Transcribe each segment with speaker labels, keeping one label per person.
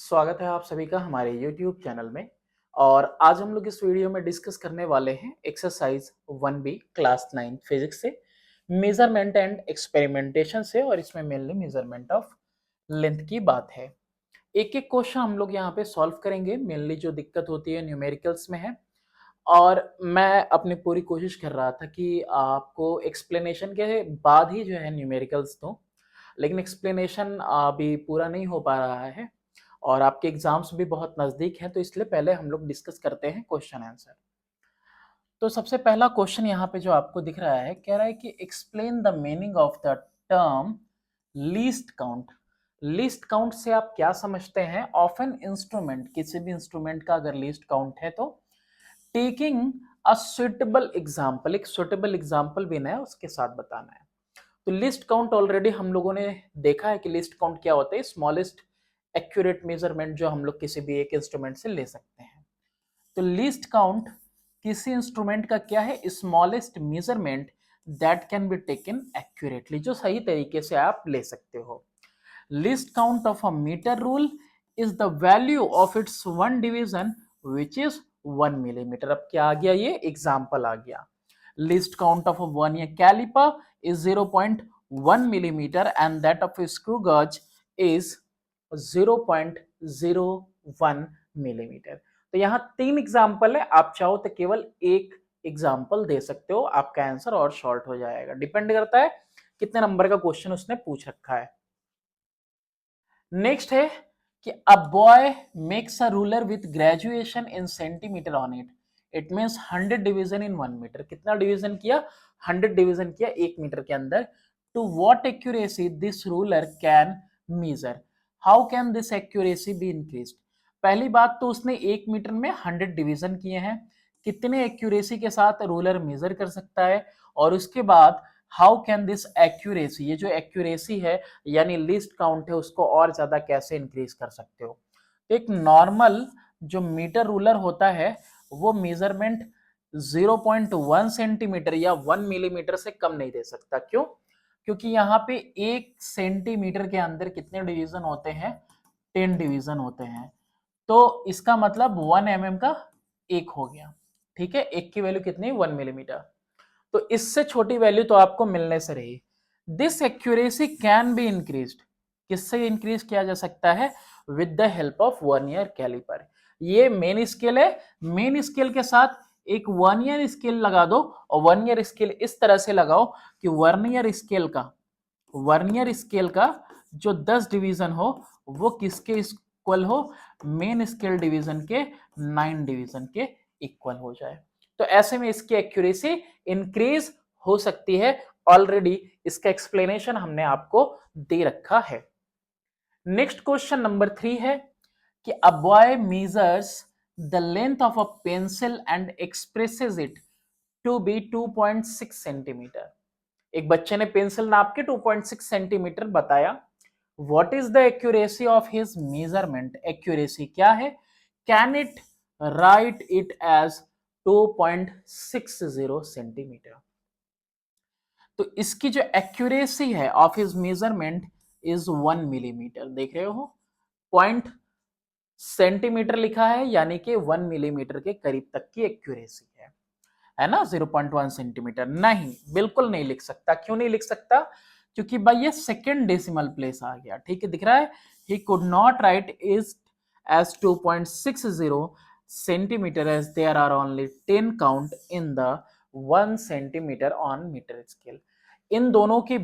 Speaker 1: स्वागत है आप सभी का हमारे YouTube चैनल में। और आज हम लोग इस वीडियो में डिस्कस करने वाले हैं एक्सरसाइज 1B क्लास 9 फिजिक्स से मेजरमेंट एंड एक्सपेरिमेंटेशन से, और इसमें मेनली मेजरमेंट ऑफ लेंथ की बात है। एक एक क्वेश्चन हम लोग यहाँ पे सॉल्व करेंगे। मेनली जो दिक्कत होती है न्यूमेरिकल्स में है, और मैं अपनी पूरी कोशिश कर रहा था कि आपको एक्सप्लेनेशन के बाद ही जो है न्यूमेरिकल्स दूं, लेकिन एक्सप्लेनेशन अभी पूरा नहीं हो पा रहा है और आपके एग्जाम्स भी बहुत नजदीक हैं, तो इसलिए पहले हम लोग डिस्कस करते हैं क्वेश्चन आंसर। तो सबसे पहला क्वेश्चन यहाँ पे जो आपको दिख रहा है, कह रहा है कि explain the meaning of the term least count. Least count से आप क्या समझते हैं? ऑफ एन इंस्ट्रूमेंट, किसी भी इंस्ट्रूमेंट का अगर लीस्ट काउंट है तो टेकिंग अ सुटेबल एग्जाम्पल, एक सुटेबल एग्जाम्पल भी ना है उसके साथ बताना है। तो लिस्ट काउंट ऑलरेडी हम लोगों ने देखा है कि लिस्ट काउंट क्या होता है, स्मॉलेस्ट एक्यूरेट मेजरमेंट जो हम लोग किसी भी एक इंस्ट्रूमेंट से ले सकते हैं। तो लिस्ट काउंट किसी इंस्ट्रूमेंट का क्या है? Smallest measurement that can be taken accurately, जो सही तरीके से आप ले सकते हो। Least count of a metre rule is the value of its one division which is 1 millimetre. अब क्या आ गया? ये एग्जाम्पल आ गया। Least count of a vernier caliper is 0.1 millimeter and that of a screw gauge is 0.01 millimeter। तो यहाँ 3 example है, आप चाहो तो केवल एक एग्जाम्पल दे सकते हो, आपका आंसर और शॉर्ट हो जाएगा। डिपेंड करता है कितने नंबर का क्वेश्चन उसने पूछ रखा है। नेक्स्ट है कि a boy makes a ruler with graduation in centimetre on it, it means 100 division in 1 metre. कितना डिवीजन किया? 100 डिवीजन किया 1 मीटर के अंदर। To what accuracy this ruler can measure, how can this accuracy be increased. पहली बात तो उसने 1 metre में 100 डिवीजन किए हैं, कितने एक्यूरेसी के साथ रूलर मेजर कर सकता है, और उसके बाद हाउ कैन दिस एक्यूरेसी, ये जो एक्यूरेसी है यानी लिस्ट काउंट है, उसको और ज्यादा कैसे इंक्रीज कर सकते हो। तो एक नॉर्मल जो मीटर रूलर होता है वो मेजरमेंट 0.1 सेंटीमीटर या 1 मिलीमीटर से कम नहीं दे सकता। क्यों? क्योंकि यहाँ पे 1 सेंटीमीटर के अंदर कितने डिवीजन होते हैं? 10 डिवीजन होते हैं। तो इसका मतलब 1 mm का एक हो गया। ठीक है, एक की वैल्यू कितनी? 1 मिलीमीटर। तो इससे छोटी वैल्यू तो आपको मिलने से रही। This accuracy can be increased, किससे इंक्रीज किया जा सकता है? With the help of vernier calliper. ये मेन स्केल है, मेन स्केल के साथ एक वर्नियर स्केल लगा दो, और वर्नियर स्केल इस तरह से लगाओ कि वर्नियर स्केल का जो 10 डिवीजन हो वो किसके इक्वल हो? मेन स्केल डिवीजन के 9 डिवीजन के इक्वल हो जाए। तो ऐसे में इसकी एक्यूरेसी इंक्रीज हो सकती है। ऑलरेडी इसका एक्सप्लेनेशन हमने आपको दे रखा है। नेक्स्ट क्वेश्चन नंबर 3 है कि a boy measures the length of a pencil and expresses it to be 2.6 centimetre. एक बच्चे ने पेंसिल नाप के 2.6 सेंटीमीटर बताया। What is the accuracy of his measurement? Accuracy क्या है? Can it write it as 2.60 centimetre. तो इसकी जो एक्यूरेसी है of his measurement is 1 millimetre. देख रहे हो, पॉइंट सेंटीमीटर लिखा है, यानी कि 1 मिलीमीटर के करीब तक की एक्यूरेसी है ना। 0.1 सेंटीमीटर नहीं, बिल्कुल नहीं लिख सकता। क्यों नहीं लिख सकता? क्योंकि भाई ये सेकेंड डेसिमल प्लेस आ गया। ठीक है, दिख रहा है, he could not write is as 2.60 centimetre as there are only 10 count in the 1 centimetre on metre scale. इन दोनों के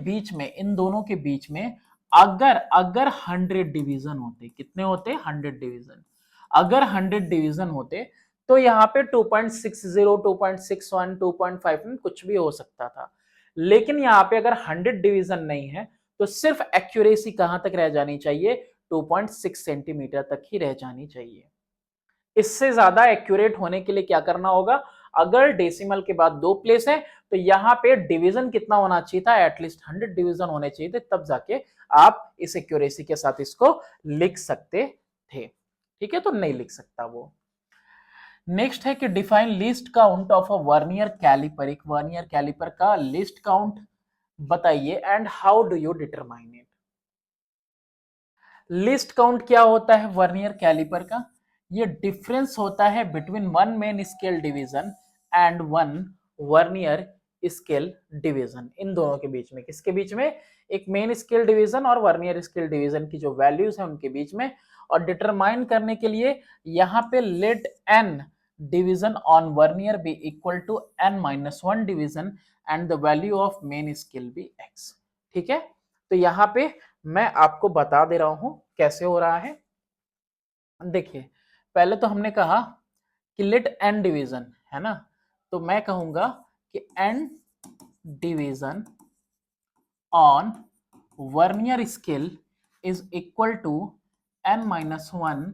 Speaker 1: बीच में अगर अगर 100 डिवीजन होते, कितने होते? 100 डिवीजन। अगर 100 डिवीजन होते तो यहाँ पे 2.60, 2.61, 2.5 कुछ भी हो सकता था। लेकिन यहाँ पे अगर 100 डिवीजन नहीं है तो सिर्फ एक्यूरेसी कहां तक रह जानी चाहिए? 2.6 सेंटीमीटर तक ही रह जानी चाहिए। इससे ज्यादा एक्यूरेट होने के लिए क्या करना होगा? अगर डेसिमल के बाद 2 प्लेस है तो यहाँ पे डिवीजन कितना होना चाहिए था? एटलीस्ट 100 डिवीजन होने चाहिए थे, तब जाके आप इस एक्यूरेसी के साथ इसको लिख सकते थे। ठीक है, तो नहीं लिख सकता वो। नेक्स्ट है कि define least count of a vernier calliper. एक वर्नियर कैलिपर का लिस्ट काउंट बताइए and how do you determine it. Least count क्या होता है वर्नियर कैलिपर का? ये डिफरेंस होता है between one main scale division and one vernier scale division. इन दोनों के बीच में, किसके बीच में? एक मेन स्केल डिवीजन और वर्नियर स्केल डिवीजन की जो वैल्यूज है उनके बीच में। और डिटरमाइन करने के लिए यहाँ पे let n division on vernier be equal to n minus one division and the value of main scale be x. ठीक है, तो यहाँ पे मैं आपको बता दे रहा हूं कैसे हो रहा है। देखिए, पहले तो हमने कहा कि लेट एन डिवीजन, है ना, तो मैं कहूंगा कि n division on vernier scale is equal to n minus one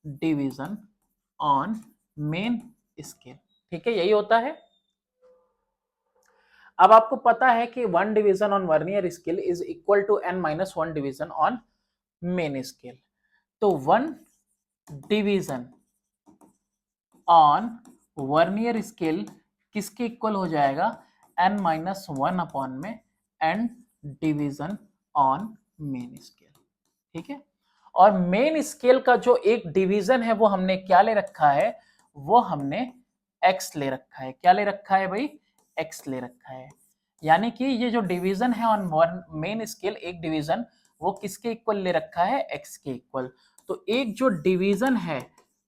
Speaker 1: division on main scale. ठीक है, यही होता है। अब आपको पता है कि one division on vernier scale is equal to n minus one division on main scale. तो one division on vernier scale किसके इक्वल हो जाएगा? एन माइनस वन अपॉन में n division on main scale. ठीक है, और मेन स्केल का जो एक डिवीजन है वो हमने क्या ले रखा है? वो हमने एक्स ले रखा है। क्या ले रखा है भाई? एक्स ले रखा है। यानी कि ये जो डिवीजन है ऑन मेन स्केल, एक डिवीजन वो किसके इक्वल ले रखा है? एक्स के इक्वल। तो एक जो डिवीजन है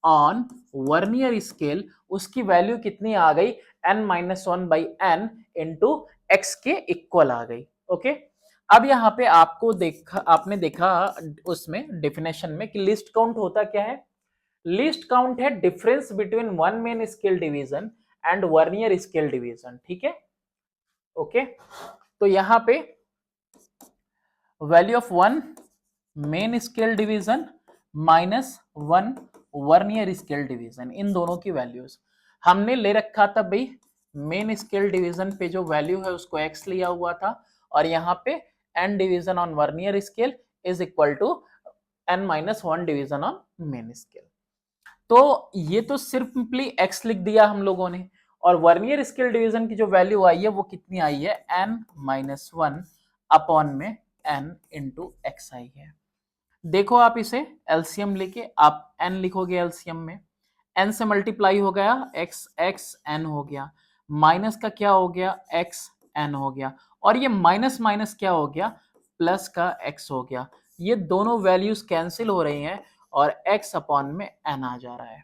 Speaker 1: ऑन वर्नियर स्केल, उसकी वैल्यू कितनी आ गई? N minus one by n into x के इक्वल आ गई। ओके, अब यहाँ पे आपने देखा उसमें डेफिनेशन में कि लिस्ट काउंट होता क्या है? लिस्ट काउंट है difference between one main scale division and vernier scale division. ठीक है, ओके, तो यहाँ पे value of one main scale division minus one vernier scale division, इन दोनों की वैल्यूज हमने ले रखा था भाई। मेन स्केल डिवीजन पे जो वैल्यू है उसको x लिया हुआ था, और यहाँ पे n division on vernier scale is equal to n minus one division on main scale. तो ये तो सिंपली x लिख दिया हम लोगों ने, और वर्नियर स्केल डिवीजन की जो वैल्यू आई है वो कितनी आई है? n माइनस वन अपॉन में n इंटू एक्स आई है। देखो आप इसे एलसीएम लेके आप n लिखोगे, एलसीएम में n से मल्टीप्लाई हो गया x, x n हो गया, माइनस का क्या हो गया? x n हो गया, और ये माइनस माइनस क्या हो गया? प्लस का x हो गया। ये दोनों वैल्यूज कैंसिल हो रही हैं और x अपॉन में n आ जा रहा है,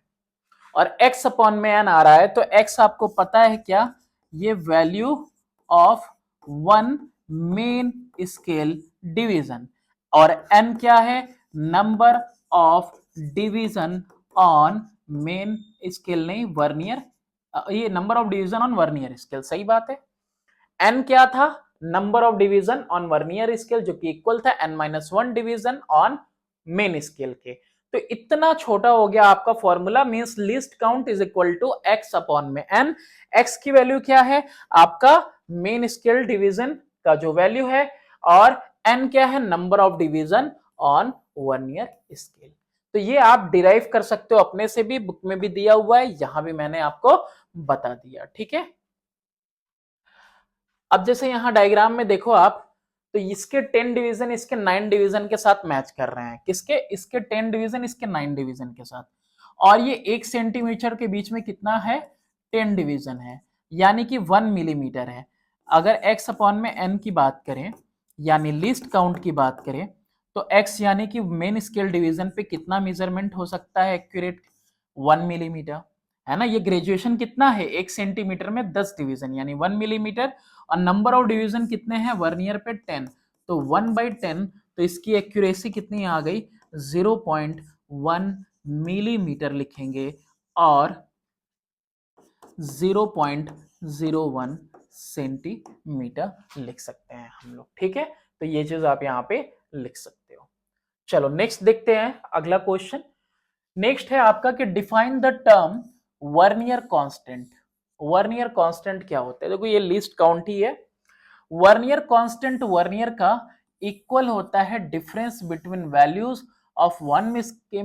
Speaker 1: और x अपॉन में n आ रहा है, तो x आपको पता है क्या? ये value of one main scale division, और n क्या है? Number of division on main scale, नहीं वर्नियर, ये number of division on vernier scale, सही बात है। n क्या था? Number of division on vernier scale, जो कि इक्वल था n minus one division on main scale के। तो इतना छोटा हो गया आपका formula, means least count is equal to x upon में n। x की वैल्यू क्या है? आपका मेन स्केल डिवीजन का जो वैल्यू है, और n क्या है? Number of division on vernier scale. तो ये आप डिराइव कर सकते हो अपने से भी, बुक में भी दिया हुआ है, यहां भी मैंने आपको बता दिया। ठीक है, अब जैसे यहां डायग्राम में देखो आप, तो इसके 10 डिवीजन इसके 9 डिवीजन के साथ मैच कर रहे हैं। किसके? इसके 10 डिवीजन इसके 9 डिवीजन के साथ, और ये 1 सेंटीमीटर के बीच में कितना है? 10 डिवीजन है, यानी कि 1 मिलीमीटर है। अगर x अपॉन में n की बात करें, यानी लिस्ट काउंट की बात करें, तो x यानी कि मेन स्केल डिवीजन पे कितना मेजरमेंट हो सकता है एक्यूरेट? 1 मिलीमीटर, है ना। ये ग्रेजुएशन कितना है? 1 सेंटीमीटर में 10 डिवीजन, यानी 1 मिलीमीटर, और नंबर ऑफ डिवीजन कितने हैं? वर्नियर पे 10, तो 1/10, तो इसकी एक्यूरेसी कितनी आ गई? 0.1 मिलीमीटर लिखेंगे, और 0.01 सेंटीमीटर लिख सकते हैं हम लोग। ठीक है, तो ये चीज आप यहाँ पे लिख सकते हो। चलो नेक्स्ट देखते हैं अगला क्वेश्चन। नेक्स्ट है आपका कि define the term vernier constant. Vernier constant क्या होता है? देखो ये लिस्ट काउंट ही है। वर्नियर कांस्टेंट वर्नियर का इक्वल होता है difference between values of one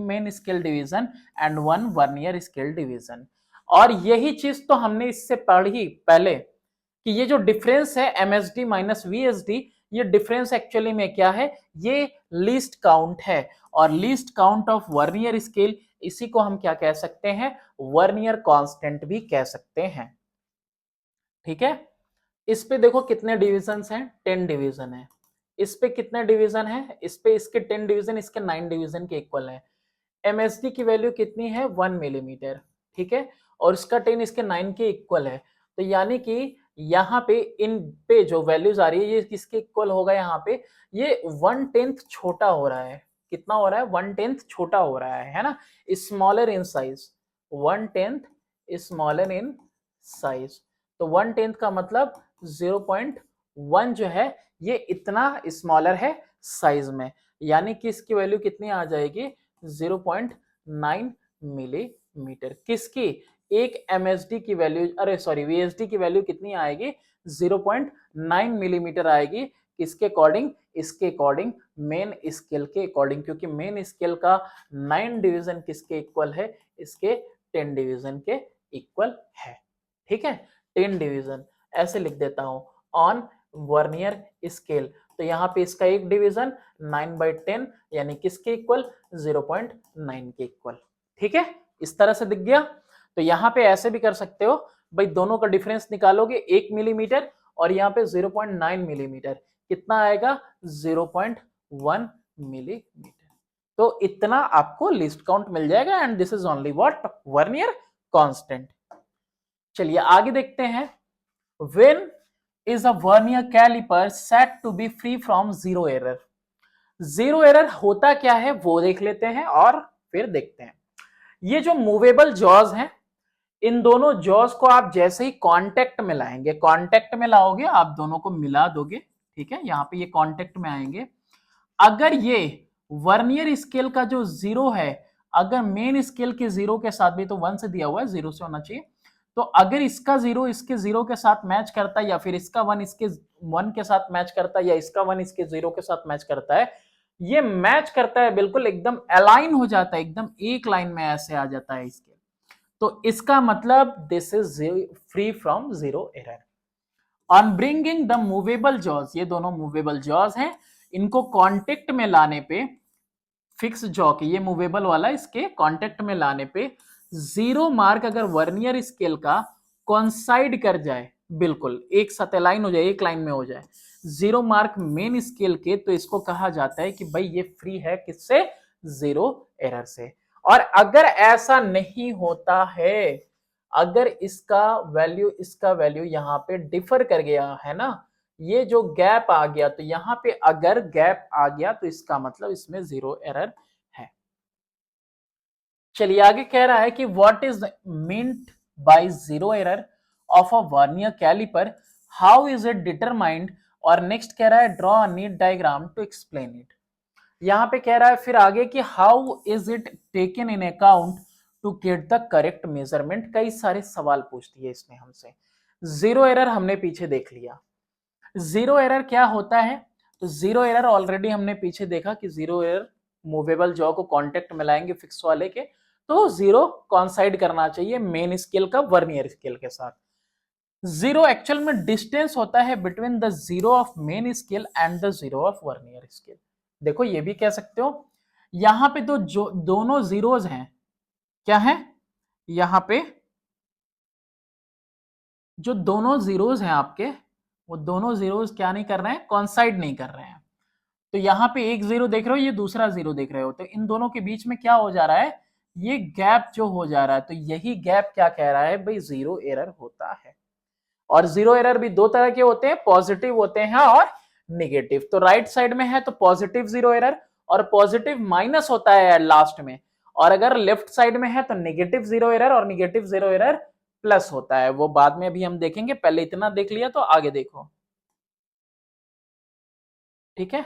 Speaker 1: main scale division and one vernier scale division. और यही चीज तो हमने इससे पढ़ी पहले कि ये जो डिफरेंस है MSD माइनस VSD, ये डिफरेंस एक्चुअली में क्या है, ये लीस्ट काउंट है, और least count of vernier scale, इसी को हम क्या कह सकते हैं, वर्नियर कांस्टेंट भी कह सकते हैं। ठीक है, इस पे देखो कितने डिविजन्स हैं, 10 डिवीजन है। इस पे कितने डिवीजन है, इस पे इसके 10 डिवीजन, इसके 9 डिवीजन के इक्वल है। एमएसडी की वैल्यू कितनी है, 1 मिलीमीटर। ठीक है, और इसका 10 इसके 9 के इक्वल है। तो यानी कि यहाँ पे इन पे जो वैल्यूज आ रही है ये किसके इक्वल होगा, यहाँ पे ये 1/10 छोटा हो रहा है। कितना हो रहा है, 1/10 छोटा हो रहा है ना, smaller in size, 1/10 smaller in size. तो 1/10 का मतलब 0.1 जो है ये इतना स्मॉलर है साइज में, यानी कि इसकी वैल्यू कितनी आ जाएगी, 0.9 मिलीमीटर। किसकी, एक एमएसडी की वैल्यू, अरे सॉरी वीएसडी की वैल्यू कितनी आएगी, 0.9 मिलीमीटर आएगी। किसके अकॉर्डिंग, इसके अकॉर्डिंग, मेन स्केल के अकॉर्डिंग, क्योंकि मेन स्केल का 9 डिवीजन किसके इक्वल है, इसके 10 डिवीजन के इक्वल है। ठीक है, 10 डिवीजन ऐसे लिख देता हूं ऑन वर्नियर स्केल। तो यहाँ पे इसका एक डिवीजन 9/10 यानी किसके इक्वल, 0.9 के इक्वल। ठीक है, इस तरह से दिख गया। तो यहाँ पे ऐसे भी कर सकते हो भाई, दोनों का डिफरेंस निकालोगे 1 मिलीमीटर और यहाँ पे 0.9 मिलीमीटर, कितना आएगा, 0.1 मिलीमीटर। तो इतना आपको लिस्ट काउंट मिल जाएगा, and this is only what, vernier constant. चलिए आगे देखते हैं। When is a vernier caliper said to be free from zero error? Zero error होता क्या है वो देख लेते हैं और फिर देखते हैं। ये जो मूवेबल जॉज हैं, इन दोनों जॉज को आप जैसे ही कांटेक्ट में लाएंगे, कांटेक्ट में लाओगे आप दोनों को मिला दोगे, ठीक है, यहां पे ये कांटेक्ट में आएंगे। अगर ये वर्नियर स्केल का जो जीरो है, अगर मेन स्केल के जीरो के साथ भी, तो 1 से दिया हुआ है, 0 से होना चाहिए, तो अगर इसका जीरो इसके जीरो के साथ मैच करता है, या फिर इसका 1 इसके 1 के साथ मैच करता है, या इसका 1 इसके 0 के साथ मैच करता है, ये मैच करता है, बिल्कुल एकदम अलाइन हो जाता है, एकदम एक लाइन में ऐसे आ जाता है इसके, तो इसका मतलब this is free from zero error. On bringing the movable jaws, ये दोनों मूवेबल जॉज हैं, इनको कांटेक्ट में लाने पे, फिक्स जॉ के ये मूवेबल वाला, इसके कांटेक्ट में लाने पे जीरो मार्क अगर वर्नियर स्केल का कॉन्साइड कर जाए, बिल्कुल एक साथ अलाइन हो जाए, एक लाइन में हो जाए, जीरो मार्क मेन स्केल के, तो इसको कहा जाता है कि भाई ये फ्री है किससे, जीरो एरर से। और अगर ऐसा नहीं होता है, अगर इसका वैल्यू यहां पे डिफर कर गया है ना, ये जो गैप आ गया, तो यहां पे अगर गैप आ गया तो इसका मतलब इसमें जीरो एरर है। चलिए आगे कह रहा है कि what is meant by zero error of a vernier calliper, how is it determined, और नेक्स्ट कह रहा है draw a neat diagram to explain it. यहां पे कह रहा है फिर आगे कि how is it taken in account to get the correct measurement. कई सारे सवाल पूछती है इसमें हमसे। जीरो एरर हमने पीछे देख लिया, जीरो एरर क्या होता है, तो जीरो एरर ऑलरेडी हमने पीछे देखा कि जीरो एरर मूवेबल जॉ को कांटेक्ट में लाएंगे फिक्स वाले के, तो जीरो कॉन्साइड करना चाहिए मेन स्केल का वर्नियर स्केल के साथ। जीरो एक्चुअल में डिस्टेंस होता है between the zero of main scale and the zero of vernier scale. देखो ये भी कह सकते हो, यहां पे तो जो दोनों जीरोज हैं, क्या है, यहां पे जो दोनों जीरोज हैं आपके, वो दोनों जीरोज क्या नहीं कर रहे हैं, कॉन्साइड नहीं कर रहे हैं। तो यहाँ पे एक जीरो देख रहे हो, ये दूसरा जीरो देख रहे हो, तो इन दोनों के बीच में क्या हो जा रहा है, ये गैप जो हो जा रहा है, तो यही गैप क्या कह रहा है भाई, जीरो एरर होता है। और जीरो एरर भी दो तरह के होते हैं, पॉजिटिव होते हैं और निगेटिव। तो राइट साइड में है तो पॉजिटिव जीरो एरर, और पॉजिटिव माइनस होता है लास्ट में, और अगर लेफ्ट साइड में है तो निगेटिव जीरो एरर और निगेटिव जीरो एरर प्लस होता है। वो बाद में भी हम देखेंगे, पहले इतना देख लिया तो आगे देखो, ठीक है।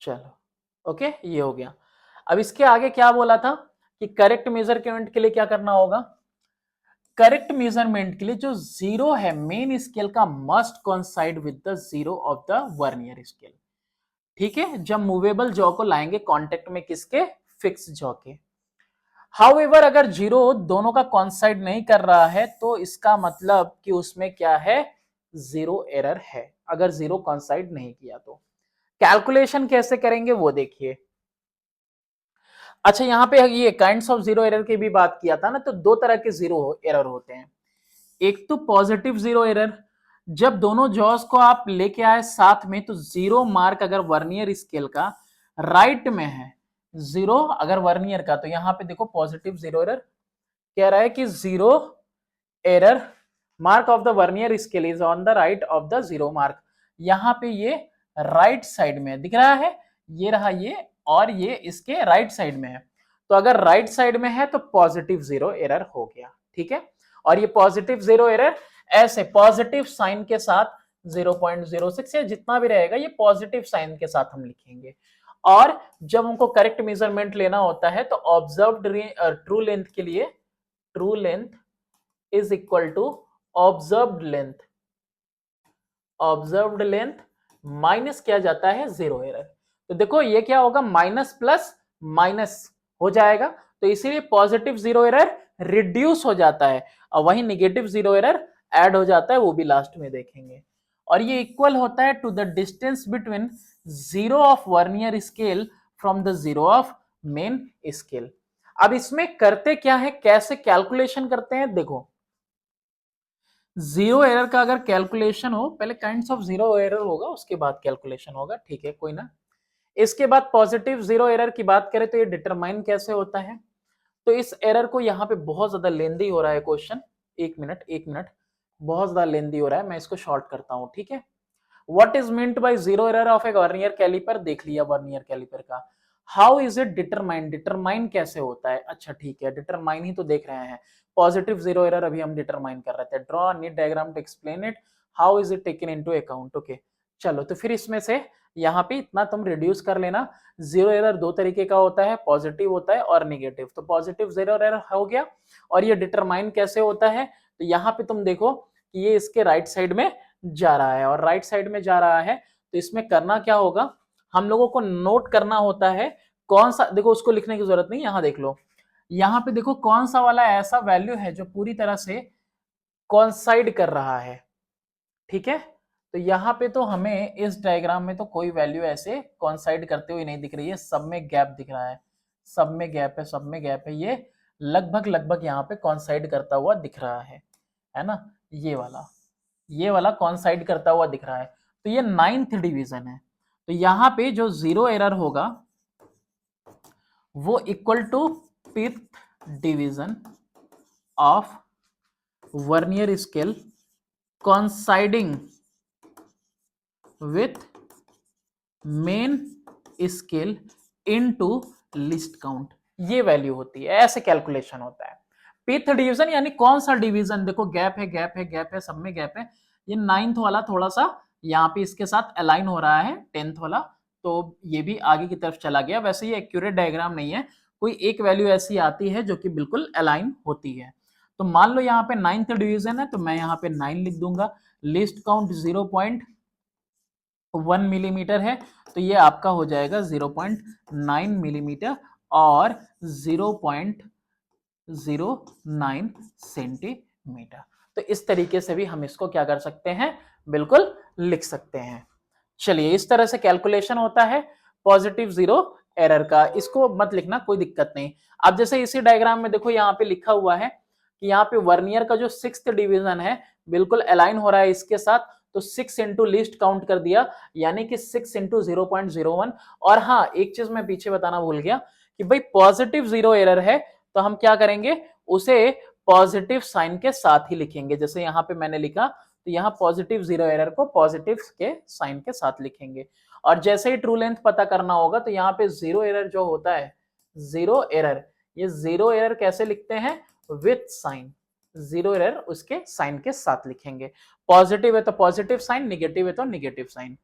Speaker 1: चलो ओके, ये हो गया। अब इसके आगे क्या बोला था कि करेक्ट मेजरमेंट के लिए क्या करना होगा, करेक्ट मेजरमेंट के लिए जो जीरो है मेन स्केल का must coincide with the zero of the vernier scale. ठीक है, जब मूवेबल जॉ को लाएंगे कांटेक्ट में किसके, फिक्स जॉ के। हाउएवर अगर जीरो दोनों का कॉन्साइड नहीं कर रहा है तो इसका मतलब कि उसमें क्या है, जीरो एरर है, अगर जीरो कॉन्साइड नहीं किया तो। कैलकुलेशन कैसे करेंगे वो देखिए। अच्छा यहां पे ये काइंड्स ऑफ जीरो एरर की भी बात किया था ना, तो दो तरह के जीरो एरर होते हैं। एक तो पॉजिटिव जीरो एरर, जब दोनों जॉस को आप लेके आए साथ में तो जीरो मार्क अगर वर्नियर स्केल का राइट में है, जीरो अगर वर्नियर का, तो यहां पे देखो पॉजिटिव जीरो एरर कह रहा है कि zero error mark of the vernier scale is on the right of the zero mark. यहां पे ये राइट साइड में दिख रहा है, ये रहा ये, और ये इसके राइट साइड में है। तो अगर राइट साइड में है तो पॉजिटिव जीरो एरर हो गया, ठीक है। और ये पॉजिटिव जीरो एरर ऐसे पॉजिटिव साइन के साथ 0.06 या जितना भी रहेगा ये पॉजिटिव साइन के साथ हम लिखेंगे। और जब हमको करेक्ट मेजरमेंट लेना होता है तो ऑब्जर्व्ड ट्रू लेंथ के लिए true length is equal to observed length minus किया जाता है जीरो एरर। तो देखो ये क्या होगा, माइनस प्लस माइनस हो जाएगा, तो इसीलिए पॉजिटिव जीरो एरर रिड्यूस हो जाता है और वही निगेटिव जीरो एरर ऐड हो जाता है, वो भी लास्ट में देखेंगे। और ये इक्वल होता है to the distance between zero of vernier scale from the zero of main scale. अब इसमें करते क्या है, कैसे कैलकुलेशन करते हैं, देखो जीरो एरर का अगर कैलकुलेशन हो, पहले काइंड्स ऑफ जीरो एरर होगा उसके बाद कैलकुलेशन होगा, ठीक है कोई ना। इसके बाद पॉजिटिव जीरो एरर की बात करें तो ये डिटरमाइन कैसे होता है, तो इस एरर को यहाँ पे बहुत ज्यादा लेंदी हो रहा है क्वेश्चन, एक मिनट बहुत ज्यादा लेंदी हो रहा है, मैं इसको शॉर्ट करता हूं, ठीक है। What is meant by zero error of a vernier calliper, देख लिया वर्नियर कैलिपर का। How is it determine, determine कैसे होता है, अच्छा ठीक है डिटरमाइन ही तो देख रहे हैं। पॉजिटिव जीरो एरर अभी हम डिटरमाइन कर रहे थे, draw neat diagram to explain it, how is it taken into account, okay. चलो तो फिर इसमें से यहाँ पे इतना तुम रिड्यूस कर लेना। जीरो एरर दो तरीके का होता है, पॉजिटिव होता है और निगेटिव, तो पॉजिटिव जीरो एरर हो गया। और ये डिटरमाइन कैसे होता है, तो यहाँ पे तुम देखो कि ये इसके राइट साइड में जा रहा है, और राइट साइड में जा रहा है तो इसमें करना क्या होगा, हम लोगों को नोट करना होता है कौन सा, देखो उसको लिखने की जरूरत नहीं, यहां देख लो, यहां पे देखो कौन सा वाला ऐसा वैल्यू है जो पूरी तरह से कॉन्साइड कर रहा है, ठीक है। तो यहाँ पे तो हमें इस डायग्राम में तो कोई वैल्यू ऐसे कॉन्साइड करते हुए नहीं दिख रही है, सब में गैप दिख रहा है, सब में गैप है, सब में गैप है, ये लगभग लगभग यहाँ पे कॉन्साइड करता हुआ दिख रहा है ना, ये वाला कॉन्साइड करता हुआ दिख रहा है। तो ये 9th डिवीजन है, तो यहाँ पे जो जीरो एरर होगा वो equal to 5th division of vernier scale coinciding with main scale into least count, ये वैल्यू होती है, ऐसे कैलकुलेशन होता है। फिफ्थ डिवीजन यानी कौन सा डिवीजन, देखो गैप है गैप है गैप है, सब में गैप है। ये 9th वाला थोड़ा सा यहाँ पे इसके साथ अलाइन हो रहा है, 10th वाला तो ये भी आगे की तरफ चला गया। वैसे ये एक्यूरेट डायग्राम नहीं है, कोई एक वैल्यू ऐसी आती है जो कि बिल्कुल अलाइन होती है। तो मान लो यहाँ पे 9th डिवीजन है तो मैं यहाँ पे 9 लिख दूंगा। लिस्ट काउंट 0.1 मिलीमीटर है तो ये आपका हो जाएगा 0.9 मिलीमीटर और 0.09 सेंटीमीटर। तो इस तरीके से भी हम इसको क्या कर सकते हैं, बिल्कुल लिख सकते हैं। चलिए इस तरह से कैलकुलेशन होता है पॉजिटिव जीरो एरर का, इसको मत लिखना कोई दिक्कत नहीं। अब जैसे इसी डायग्राम में देखो यहाँ पे लिखा हुआ है कि यहाँ पे वर्नियर का जो 6th डिवीजन है बिल्कुल अलाइन हो रहा है इसके साथ, तो 6 इंटू लिस्ट काउंट कर दिया यानी कि 6 इंटू 0.01। और हाँ एक चीज मैं पीछे बताना भूल गया कि भाई पॉजिटिव जीरो एरर है तो हम क्या करेंगे, उसे पॉजिटिव साइन के साथ ही लिखेंगे। जैसे यहाँ पे मैंने लिखा तो यहाँ पॉजिटिव जीरो एरर को पॉजिटिव के साइन के साथ लिखेंगे। और जैसे ही ट्रू लेंथ पता करना होगा तो यहाँ पे जीरो एरर जो होता है, जीरो एरर, ये जीरो एरर कैसे लिखते हैं, विथ साइन, जीरो एरर उसके साइन के साथ लिखेंगे। पॉजिटिव है तो पॉजिटिव साइन, निगेटिव है तो निगेटिव साइन।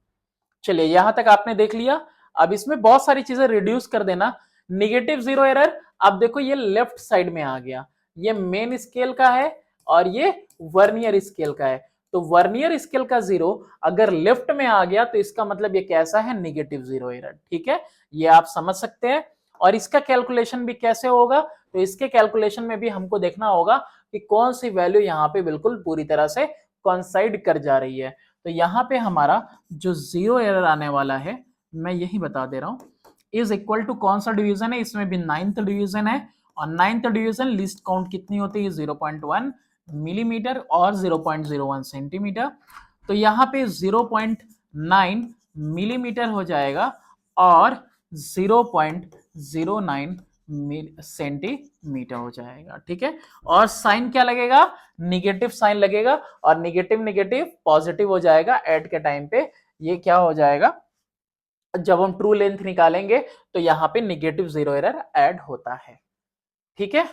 Speaker 1: चलिए यहां तक आपने देख लिया। अब इसमें बहुत सारी चीजें रिड्यूस कर देना। निगेटिव जीरो एरर, अब देखो ये लेफ्ट साइड में आ गया, ये मेन स्केल का है और ये वर्नियर स्केल का है। तो वर्नियर स्केल का जीरो अगर लेफ्ट में आ गया तो इसका मतलब ये कैसा है, निगेटिव जीरो एरर, ठीक है, ये आप समझ सकते हैं। और इसका कैलकुलेशन भी कैसे होगा, तो इसके कैलकुलेशन में भी हमको देखना होगा कि कौन सी वैल्यू यहाँ पे बिल्कुल पूरी तरह से कॉन्साइड कर जा रही है। तो यहाँ पे हमारा जो जीरो एरर आने वाला है, मैं यही बता दे रहा हूँ, इज इक्वल टू कौन सा डिवीजन है, इसमें भी 9th डिवीजन है, और 9th डिवीजन लीस्ट काउंट कितनी होती है 0.1 मिलीमीटर और 0.01 सेंटीमीटर। तो यहाँ पे 0.9 मिलीमीटर हो जाएगा और 0.09 सेंटीमीटर हो जाएगा। ठीक है, और साइन क्या लगेगा, निगेटिव साइन लगेगा, और निगेटिव निगेटिव पॉजिटिव हो जाएगा ऐड के टाइम पे। ये क्या हो जाएगा, जब हम ट्रू लेंथ निकालेंगे तो यहाँ पे निगेटिव जीरो एरर ऐड होता है। ठीक है,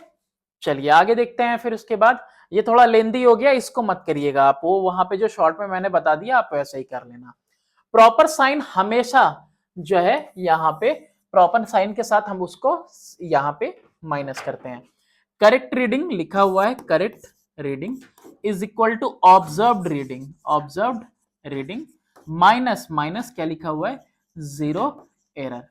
Speaker 1: चलिए आगे देखते हैं। फिर उसके बाद ये थोड़ा लेंदी हो गया, इसको मत करिएगा आप, वो वहां पे जो शॉर्ट में मैंने बता दिया आप वैसे ही कर लेना। प्रॉपर साइन हमेशा जो है यहाँ पे प्रॉपर साइन के साथ हम उसको यहाँ पे माइनस करते हैं। करेक्ट रीडिंग लिखा हुआ है, correct reading is equal to observed reading, observed reading minus minus क्या लिखा हुआ है, जीरो एरर।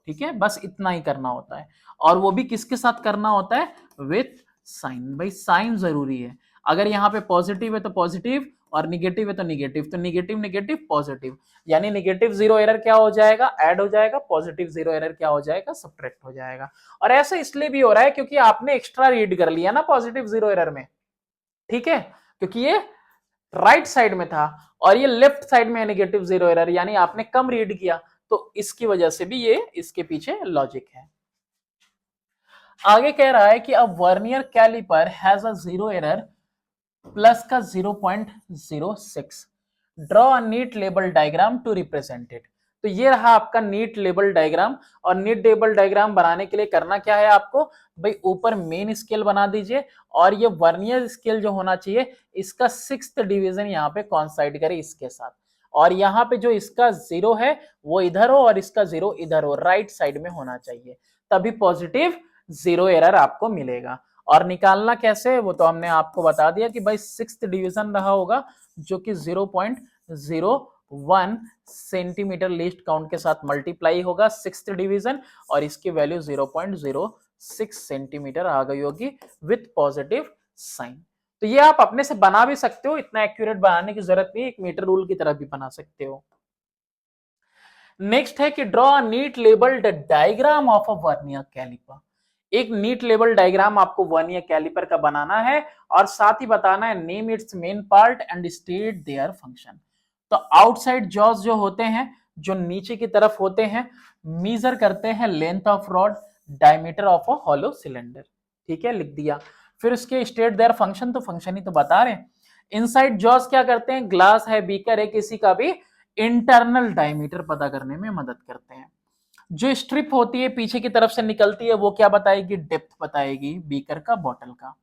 Speaker 1: ठीक है, बस इतना ही करना होता है, और वो भी किसके साथ करना होता है, विथ साइन। भाई साइन जरूरी है, अगर यहाँ पे पॉजिटिव है तो पॉजिटिव, और निगेटिव है तो निगेटिव, तो निगेटिव निगेटिव पॉजिटिव, यानी निगेटिव जीरो एरर क्या हो जाएगा, ऐड हो जाएगा, पॉजिटिव जीरो एरर क्या हो जाएगा, सब्ट्रैक्ट हो जाएगा। और ऐसा इसलिए भी हो रहा है क्योंकि आपने एक्स्ट्रा रीड कर लिया ना पॉजिटिव जीरो एरर में। ठीक है, क्योंकि ये राइट साइड में था और ये लेफ्ट साइड में है निगेटिव जीरो एरर, यानी आपने कम रीड किया, तो इसकी वजह से भी ये इसके पीछे लॉजिक है। आगे कह रहा है कि अब vernier calliper has a zero error plus का 0.06, draw a neat label diagram to represent it. तो ये रहा आपका नीट लेबल डायग्राम, और नीट लेबल डायग्राम बनाने के लिए करना क्या है आपको, भाई ऊपर मेन स्केल बना दीजिए, और ये वर्नियर स्केल जो होना चाहिए इसका 6th डिवीजन यहाँ पे कॉन्साइड करे इसके साथ, और यहाँ पे जो इसका जीरो है वो इधर हो और इसका जीरो इधर हो, राइट साइड में होना चाहिए, तभी पॉजिटिव जीरो एरर आपको मिलेगा। और निकालना कैसे, वो तो हमने आपको बता दिया कि भाई 6th डिवीजन रहा होगा जो कि 0.01 सेंटीमीटर लीस्ट काउंट के साथ मल्टीप्लाई होगा 6th डिवीजन, और इसकी वैल्यू 0.06 सेंटीमीटर आ गई होगी विथ पॉजिटिव साइन। तो ये आप अपने से बना भी सकते हो, इतना एक्यूरेट बनाने की जरूरत नहीं, एक मीटर रूल की तरह भी बना सकते हो। नेक्स्ट है कि draw a neat labelled diagram of a vernier calliper. एक नीट लेबल डायग्राम आपको वर्नियर कैलिपर का बनाना है, और साथ ही बताना है name its main part and state their function. तो आउटसाइड जॉज जो होते हैं, जो नीचे की तरफ होते हैं, मेजर करते हैं length of rod, diameter of a hollow cylinder. ठीक है, लिख दिया। फिर उसके स्टेट देयर फंक्शन, तो फंक्शन ही तो बता रहे हैं। इनसाइड जॉज क्या करते हैं, ग्लास है, बीकर है, किसी का भी इंटरनल डायमीटर पता करने में मदद करते हैं। जो स्ट्रिप होती है पीछे की तरफ से निकलती है वो क्या बताएगी, डेप्थ बताएगी बीकर का, बॉटल का।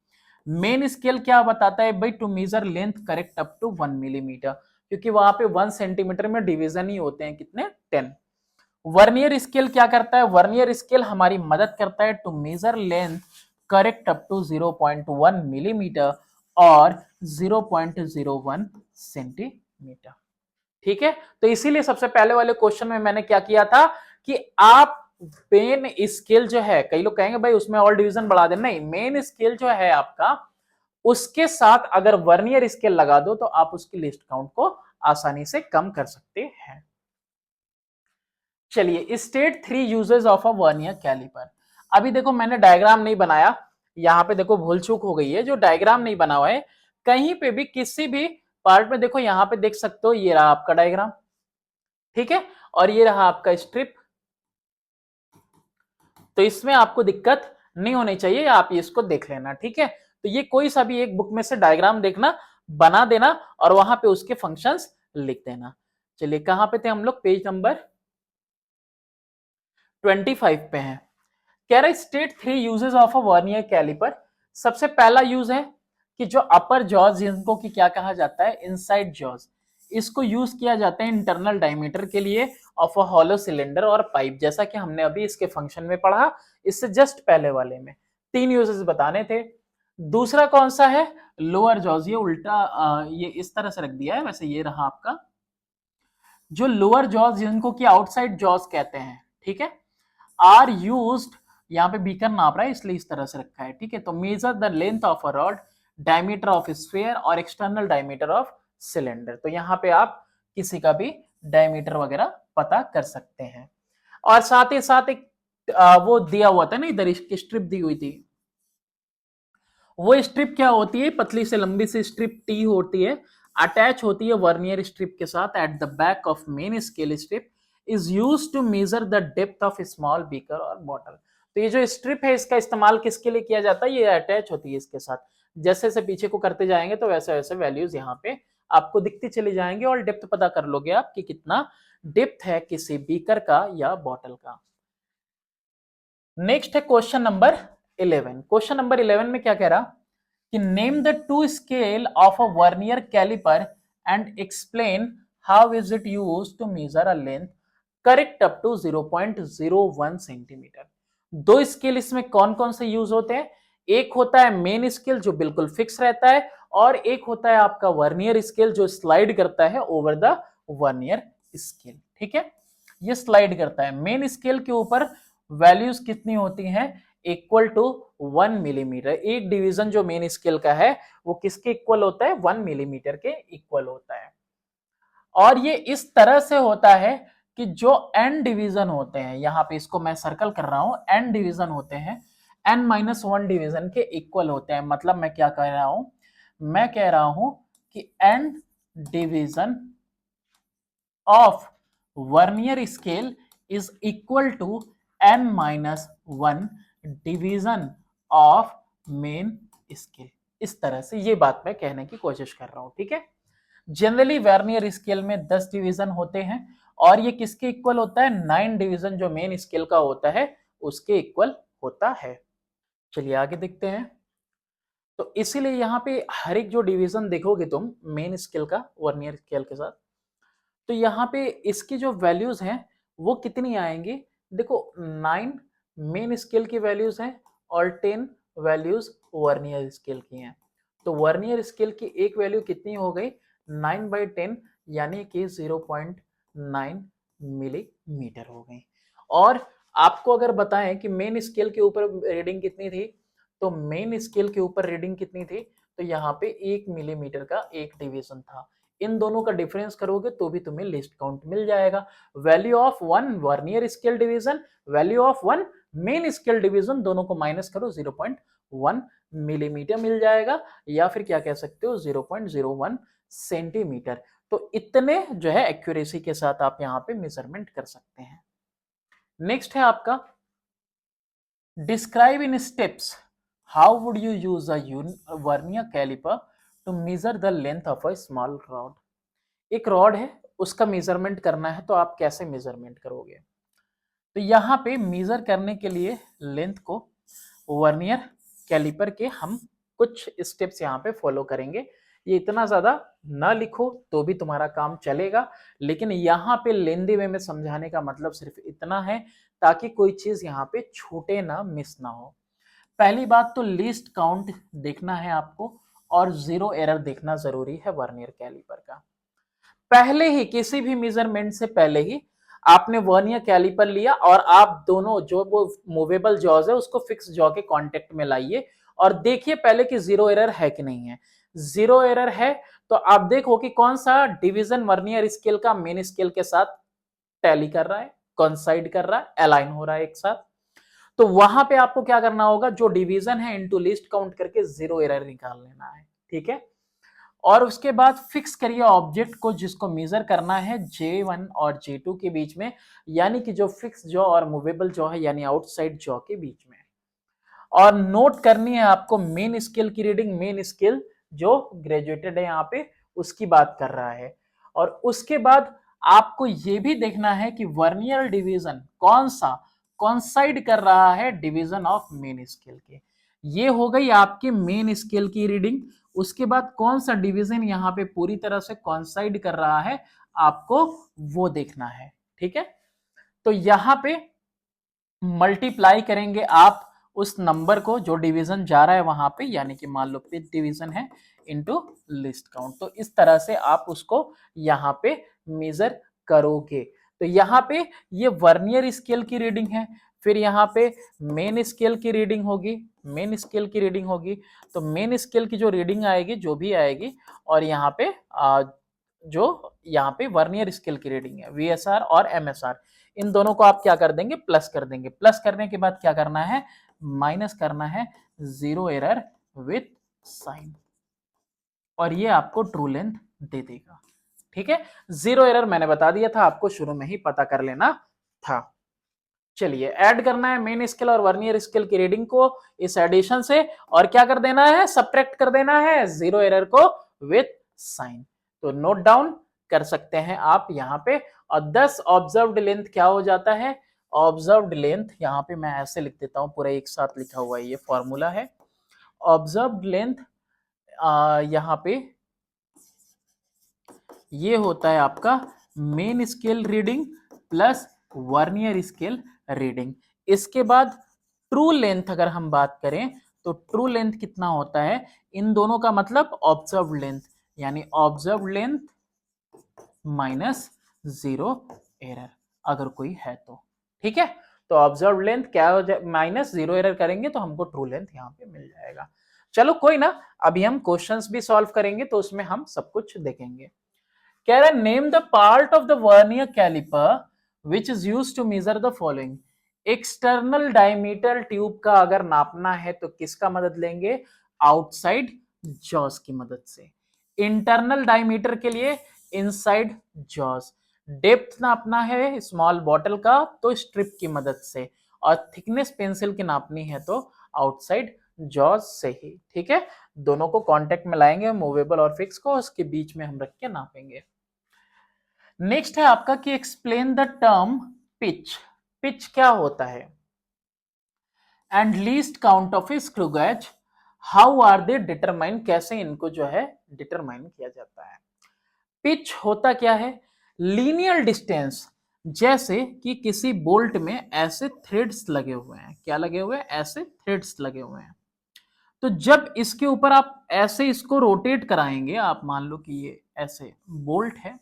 Speaker 1: मेन स्केल क्या बताता है भाई, to measure length correct up to 1 millimetre, क्योंकि वहां पे 1 सेंटीमीटर में डिवीजन ही होते हैं कितने, 10। वर्नियर स्केल क्या करता है, वर्नियर स्केल हमारी मदद करता है to measure length correct up to 0.1 millimetre और 0.01 सेंटीमीटर। ठीक है, तो इसीलिए सबसे पहले वाले क्वेश्चन में मैंने क्या किया था कि आप मेन स्केल जो है, कई लोग कहेंगे भाई उसमें और डिवीजन बढ़ा देना, नहीं, मेन स्केल जो है आपका उसके साथ अगर वर्नियर स्केल लगा दो तो आप उसकी लिस्ट काउंट को आसानी से कम कर सकते हैं। चलिए, state 3 uses of a vernier calliper. अभी देखो मैंने डायग्राम नहीं बनाया, यहां पे देखो भूल चूक हो गई है, जो डायग्राम नहीं बना हुआ है कहीं पे भी किसी भी पार्ट में, देखो यहां पे देख सकते हो, ये रहा आपका डायग्राम। ठीक है, और ये रहा आपका स्ट्रिप, तो इसमें आपको दिक्कत नहीं होनी चाहिए, आप इसको देख लेना। ठीक है, तो ये कोई सा भी एक बुक में से डायग्राम देखना, बना देना, और वहां पे उसके फंक्शंस लिख देना। चलिए, कहां पे थे हम लोग, पेज नंबर 25 पे हैं। कह रहा है state 3 uses of a vernier calliper. सबसे पहला यूज है कि जो अपर जॉज, जिनको कि क्या कहा जाता है, इनसाइड जॉज, इसको यूज किया जाता है इंटरनल डायमीटर के लिए ऑफ अ हॉलो सिलेंडर और पाइप, जैसा कि हमने अभी इसके फंक्शन में पढ़ा, इससे जस्ट पहले वाले में 3 यूजेस बताने थे। दूसरा कौन सा है, लोअर जॉज, ये उल्टा ये इस तरह से रख दिया है, वैसे ये रहा आपका जो लोअर जॉज, जिनको कि आउटसाइड जॉज कहते हैं। ठीक है, आर यूज्ड यहाँ पे बीकर नाप रहा है इसलिए इस तरह से रखा है, ठीक है। तो major the length of a rod, diameter of sphere और एक्सटर्नल डायमीटर ऑफ सिलेंडर। तो यहाँ पे आप किसी का भी डायमीटर वगैरह पता कर सकते हैं। और साथ ही साथ एक वो दिया हुआ था ना, इधर इसकी स्ट्रिप दी हुई थी। वो स्ट्रिप क्या होती है, पतली से लंबी सी स्ट्रिप टी होती है, अटैच होती है वर्नियर स्ट्रिप के साथ at the back of main scale. Strip is use to measure the depth of small beaker और बॉटल। तो ये जो स्ट्रिप है इसका इस्तेमाल किसके लिए किया जाता है, ये अटैच होती है इसके साथ। जैसे जैसे पीछे को करते जाएंगे तो वैसे वैसे वैल्यूज यहाँ पे आपको दिखती चली जाएंगे और डेप्थ पता कर लोगे आप कि कितना डेप्थ है किसी बीकर का या बॉटल का। नेक्स्ट है क्वेश्चन नंबर 11। क्वेश्चन नंबर 11 में क्या कह रहा कि name the two scale of a vernier calliper and explain how is it used to measure a length correct up to 0.01 centimetre. दो स्केल इसमें कौन कौन से यूज होते हैं, एक होता है मेन स्केल जो बिल्कुल फिक्स रहता है, और एक होता है आपका वर्नियर स्केल जो स्लाइड करता है ओवर द वर्नियर स्केल, ठीक है। ये स्लाइड करता है मेन स्केल के ऊपर। वैल्यूज कितनी होती हैं, इक्वल टू 1 मिलीमीटर। एक डिवीजन जो मेन स्केल का है वो किसके इक्वल होता है, 1 मिलीमीटर के इक्वल होता है। और ये इस तरह से होता है कि जो एन डिवीजन होते हैं, यहां पे इसको मैं सर्कल कर रहा हूं, एन डिवीजन होते हैं n-1 डिवीजन के इक्वल होते हैं। मतलब मैं क्या कह रहा हूं, मैं कह रहा हूं कि n division of vernier scale is equal to n-1 division of main scale. इस तरह से ये बात मैं कहने की कोशिश कर रहा हूं, ठीक है। जनरली वर्नियर स्केल में 10 डिवीजन होते हैं और ये किसके इक्वल होता है, 9 डिवीजन जो मेन स्केल का होता है उसके इक्वल होता है। चलिए आगे देखते हैं। तो इसीलिए यहाँ पे हर एक जो डिवीजन देखोगे तुम मेन स्केल का वर्नियर स्केल के साथ, तो यहाँ पे इसकी जो वैल्यूज हैं वो कितनी आएंगी, देखो 9 मेन स्केल की वैल्यूज हैं और 10 वैल्यूज वर्नियर स्केल की हैं। तो वर्नियर स्केल की एक वैल्यू कितनी हो गई, 9/10 यानी कि 0.9 मिलीमीटर हो गई। और आपको अगर बताएं कि मेन स्केल के ऊपर रीडिंग कितनी थी, तो मेन स्केल के ऊपर रीडिंग कितनी थी, तो यहाँ पे 1 मिलीमीटर का एक डिवीजन था। इन दोनों का डिफरेंस करोगे तो भी तुम्हें लिस्ट काउंट मिल जाएगा। Value of 1 vernier scale division, value of 1 main scale division, दोनों को माइनस करो 0.1 मिलीमीटर मिल जाएगा, या फिर क्या कह सकते हो 0.01 सेंटीमीटर। तो इतने जो है एक्यूरेसी के साथ आप यहाँ पे मेजरमेंट कर सकते हैं। नेक्स्ट है आपका describe in steps how would you use a vernier caliper to measure the length of a small rod. एक रॉड है उसका मेजरमेंट करना है तो आप कैसे मेजरमेंट करोगे। तो यहाँ पे मेजर करने के लिए लेंथ को वर्नियर कैलिपर के हम कुछ स्टेप्स यहाँ पे फॉलो करेंगे। ये इतना ज्यादा ना लिखो तो भी तुम्हारा काम चलेगा, लेकिन यहाँ पे लेंदी वे में समझाने का मतलब सिर्फ इतना है ताकि कोई चीज यहाँ पे छूटे ना, मिस ना हो। पहली बात तो लीस्ट काउंट देखना है आपको और जीरो एरर देखना जरूरी है वर्नियर कैलिपर का। पहले ही किसी भी मेजरमेंट से पहले ही आपने वर्नियर कैलिपर लिया और आप दोनों जो वो मूवेबल जॉज है उसको फिक्स जॉ के कांटेक्ट में लाइए और देखिए पहले कि जीरो एरर है कि नहीं है। जीरो एरर है तो आप देखो कि कौन सा डिवीजन वर्नियर स्केल का मेन स्केल के साथ टैली कर रहा है, कॉन्साइड कर रहा है, अलाइन हो रहा है एक साथ। तो वहां पे आपको क्या करना होगा, जो डिवीजन है इनटू लिस्ट काउंट करके जीरो एरर निकाल लेना है, ठीक है। और उसके बाद फिक्स करिए ऑब्जेक्ट को जिसको मेजर करना है J1 और J2 के बीच में, यानी कि जो फिक्स जॉ और मूवेबल जॉ है यानी आउटसाइड जॉ के बीच में। और नोट करनी है आपको मेन स्केल की रीडिंग, मेन स्केल जो ग्रेजुएटेड है यहाँ पे उसकी बात कर रहा है। और उसके बाद आपको ये भी देखना है कि वर्नियर डिवीजन कौन सा कॉन्साइड कर रहा है डिवीजन ऑफ मेन स्केल के। ये हो गई आपके मेन स्केल की रीडिंग। उसके बाद कौन सा डिवीजन यहाँ पे पूरी तरह से कॉन्साइड कर रहा है आपको वो देखना है, ठीक है। तो यहाँ पे मल्टीप्लाई करेंगे आप उस नंबर को जो डिवीजन जा रहा है वहां पे, यानी कि मान लो 5 डिवीजन है इनटू लिस्ट काउंट। तो इस तरह से आप उसको यहाँ पे मेजर करोगे। तो यहाँ पे ये वर्नियर स्केल की रीडिंग है, फिर यहाँ पे मेन स्केल की रीडिंग होगी, मेन स्केल की रीडिंग होगी, तो मेन स्केल की जो रीडिंग आएगी जो भी आएगी, और यहाँ पे जो यहाँ पे वर्नियर स्केल की रीडिंग है वीएसआर और एमएसआर, इन दोनों को आप क्या कर देंगे, प्लस कर देंगे। प्लस करने के बाद क्या करना है, माइनस करना है जीरो एरर विथ साइन, और ये आपको ट्रू लेंथ दे देगा। ठीक है, जीरो एरर मैंने बता दिया था आपको, शुरू में ही पता कर लेना था। चलिए ऐड करना है मेन स्केल और वर्नियर स्केल की रीडिंग को इस एडिशन से, और क्या कर देना है, सब्ट्रैक्ट कर देना है जीरो एरर को विथ साइन। तो नोट डाउन कर सकते हैं आप यहाँ पे। और 10 ऑब्जर्व्ड लेंथ क्या हो जाता है, ऑब्जर्व्ड लेंथ यहाँ पे मैं ऐसे लिख देता हूं, पूरा एक साथ लिखा हुआ है, ये फॉर्मूला है। ऑब्जर्व्ड लेंथ यहाँ पे ये होता है आपका main scale reading plus vernier scale reading. इसके बाद ट्रू लेंथ अगर हम बात करें तो ट्रू लेंथ कितना होता है, इन दोनों का मतलब ऑब्जर्व लेंथ, यानी observe length minus zero error अगर कोई है तो। ठीक है, तो ऑब्जर्व लेंथ क्या हो जाए, माइनस जीरो एरर करेंगे तो हमको ट्रू लेंथ यहाँ पे मिल जाएगा। चलो कोई ना, अभी हम क्वेश्चंस भी सॉल्व करेंगे तो उसमें हम सब कुछ देखेंगे। कह रहा है name the part of the vernier calliper which is use to measure the following. External diameter tube का अगर नापना है तो किसका मदद लेंगे, आउटसाइड जॉस की मदद से। इंटरनल डायमीटर के लिए इनसाइड जॉस। डेप्थ नापना है स्मॉल बॉटल का तो स्ट्रिप की मदद से, और थिकनेस पेंसिल की नापनी है तो आउटसाइड जॉज से ही। ठीक है, दोनों को कांटेक्ट में लाएंगे, मूवेबल और फिक्स को उसके बीच में हम रख के नापेंगे। नेक्स्ट है आपका कि explain the term pitch. Pitch क्या होता है, and least count of a screw gauge, how are they determine, कैसे इनको जो है डिटरमाइन किया जाता है। पिच होता क्या है, लीनियर डिस्टेंस, जैसे कि किसी बोल्ट में ऐसे थ्रेड्स लगे हुए हैं, क्या लगे हुए हैं, ऐसे थ्रेड्स लगे हुए हैं। तो जब इसके ऊपर आप ऐसे इसको रोटेट कराएंगे, आप मान लो कि ये ऐसे बोल्ट है,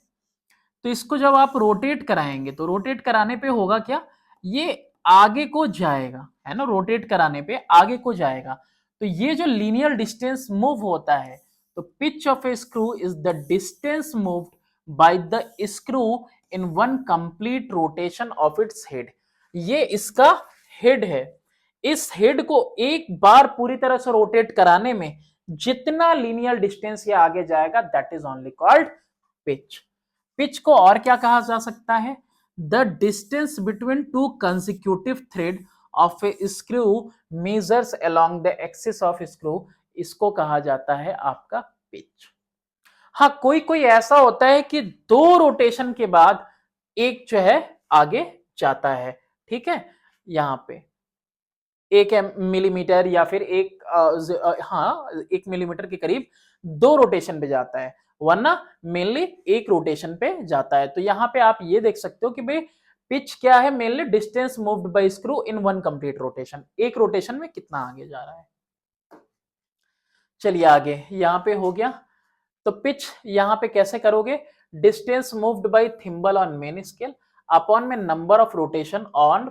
Speaker 1: तो इसको जब आप रोटेट कराएंगे तो रोटेट कराने पे होगा क्या, ये आगे को जाएगा, है ना, रोटेट कराने पे आगे को जाएगा। तो ये जो लीनियर डिस्टेंस मूव होता है, तो pitch of a screw is the distance moved by the screw in one complete rotation of its head. ये इसका हेड है, इस हेड को एक बार पूरी तरह से रोटेट कराने में जितना लीनियर डिस्टेंस ये आगे जाएगा, that is only called pitch. Pitch को और क्या कहा जा सकता है, the distance between two consecutive thread of a screw measures along the axis of screw, इसको कहा जाता है आपका पिच। हाँ, कोई कोई ऐसा होता है कि दो रोटेशन के बाद एक जो है आगे जाता है। ठीक है, यहां पे 1 मिलीमीटर या फिर एक मिलीमीटर के करीब दो रोटेशन पे जाता है, वरना मेनली एक रोटेशन पे जाता है। तो यहां पे आप ये देख सकते हो कि भाई पिच क्या है, mainly distance moved bye screw in one complete rotation, एक रोटेशन में कितना आगे जा रहा है। चलिए आगे यहां पे हो गया, तो पिच यहां पे कैसे करोगे, distance moved by thimble on main scale upon में number of rotation on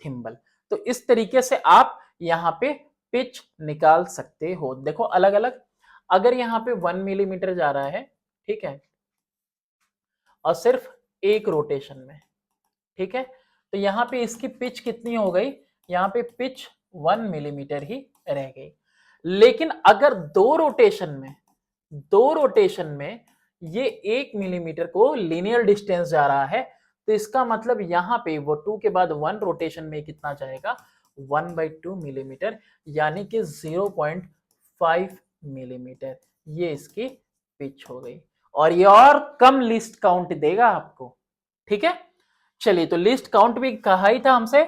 Speaker 1: thimble. तो इस तरीके से आप यहां पे पिच निकाल सकते हो। देखो अलग अलग, अगर यहां पे 1 मिलीमीटर जा रहा है, ठीक है, और सिर्फ एक रोटेशन में, ठीक है, तो यहां पे इसकी पिच कितनी हो गई, यहां पे पिच 1 मिलीमीटर ही रह गई। लेकिन अगर दो रोटेशन में ये 1 मिलीमीटर को लीनियर डिस्टेंस जा रहा है, तो इसका मतलब यहां पे वो 2 के बाद 1 रोटेशन में कितना जाएगा, 1/2 मिलीमीटर, यानी कि 0.5 मिलीमीटर, ये इसकी पिच हो गई। और ये और कम लिस्ट काउंट देगा आपको। ठीक है, चलिए तो लिस्ट काउंट भी कहा ही था हमसे,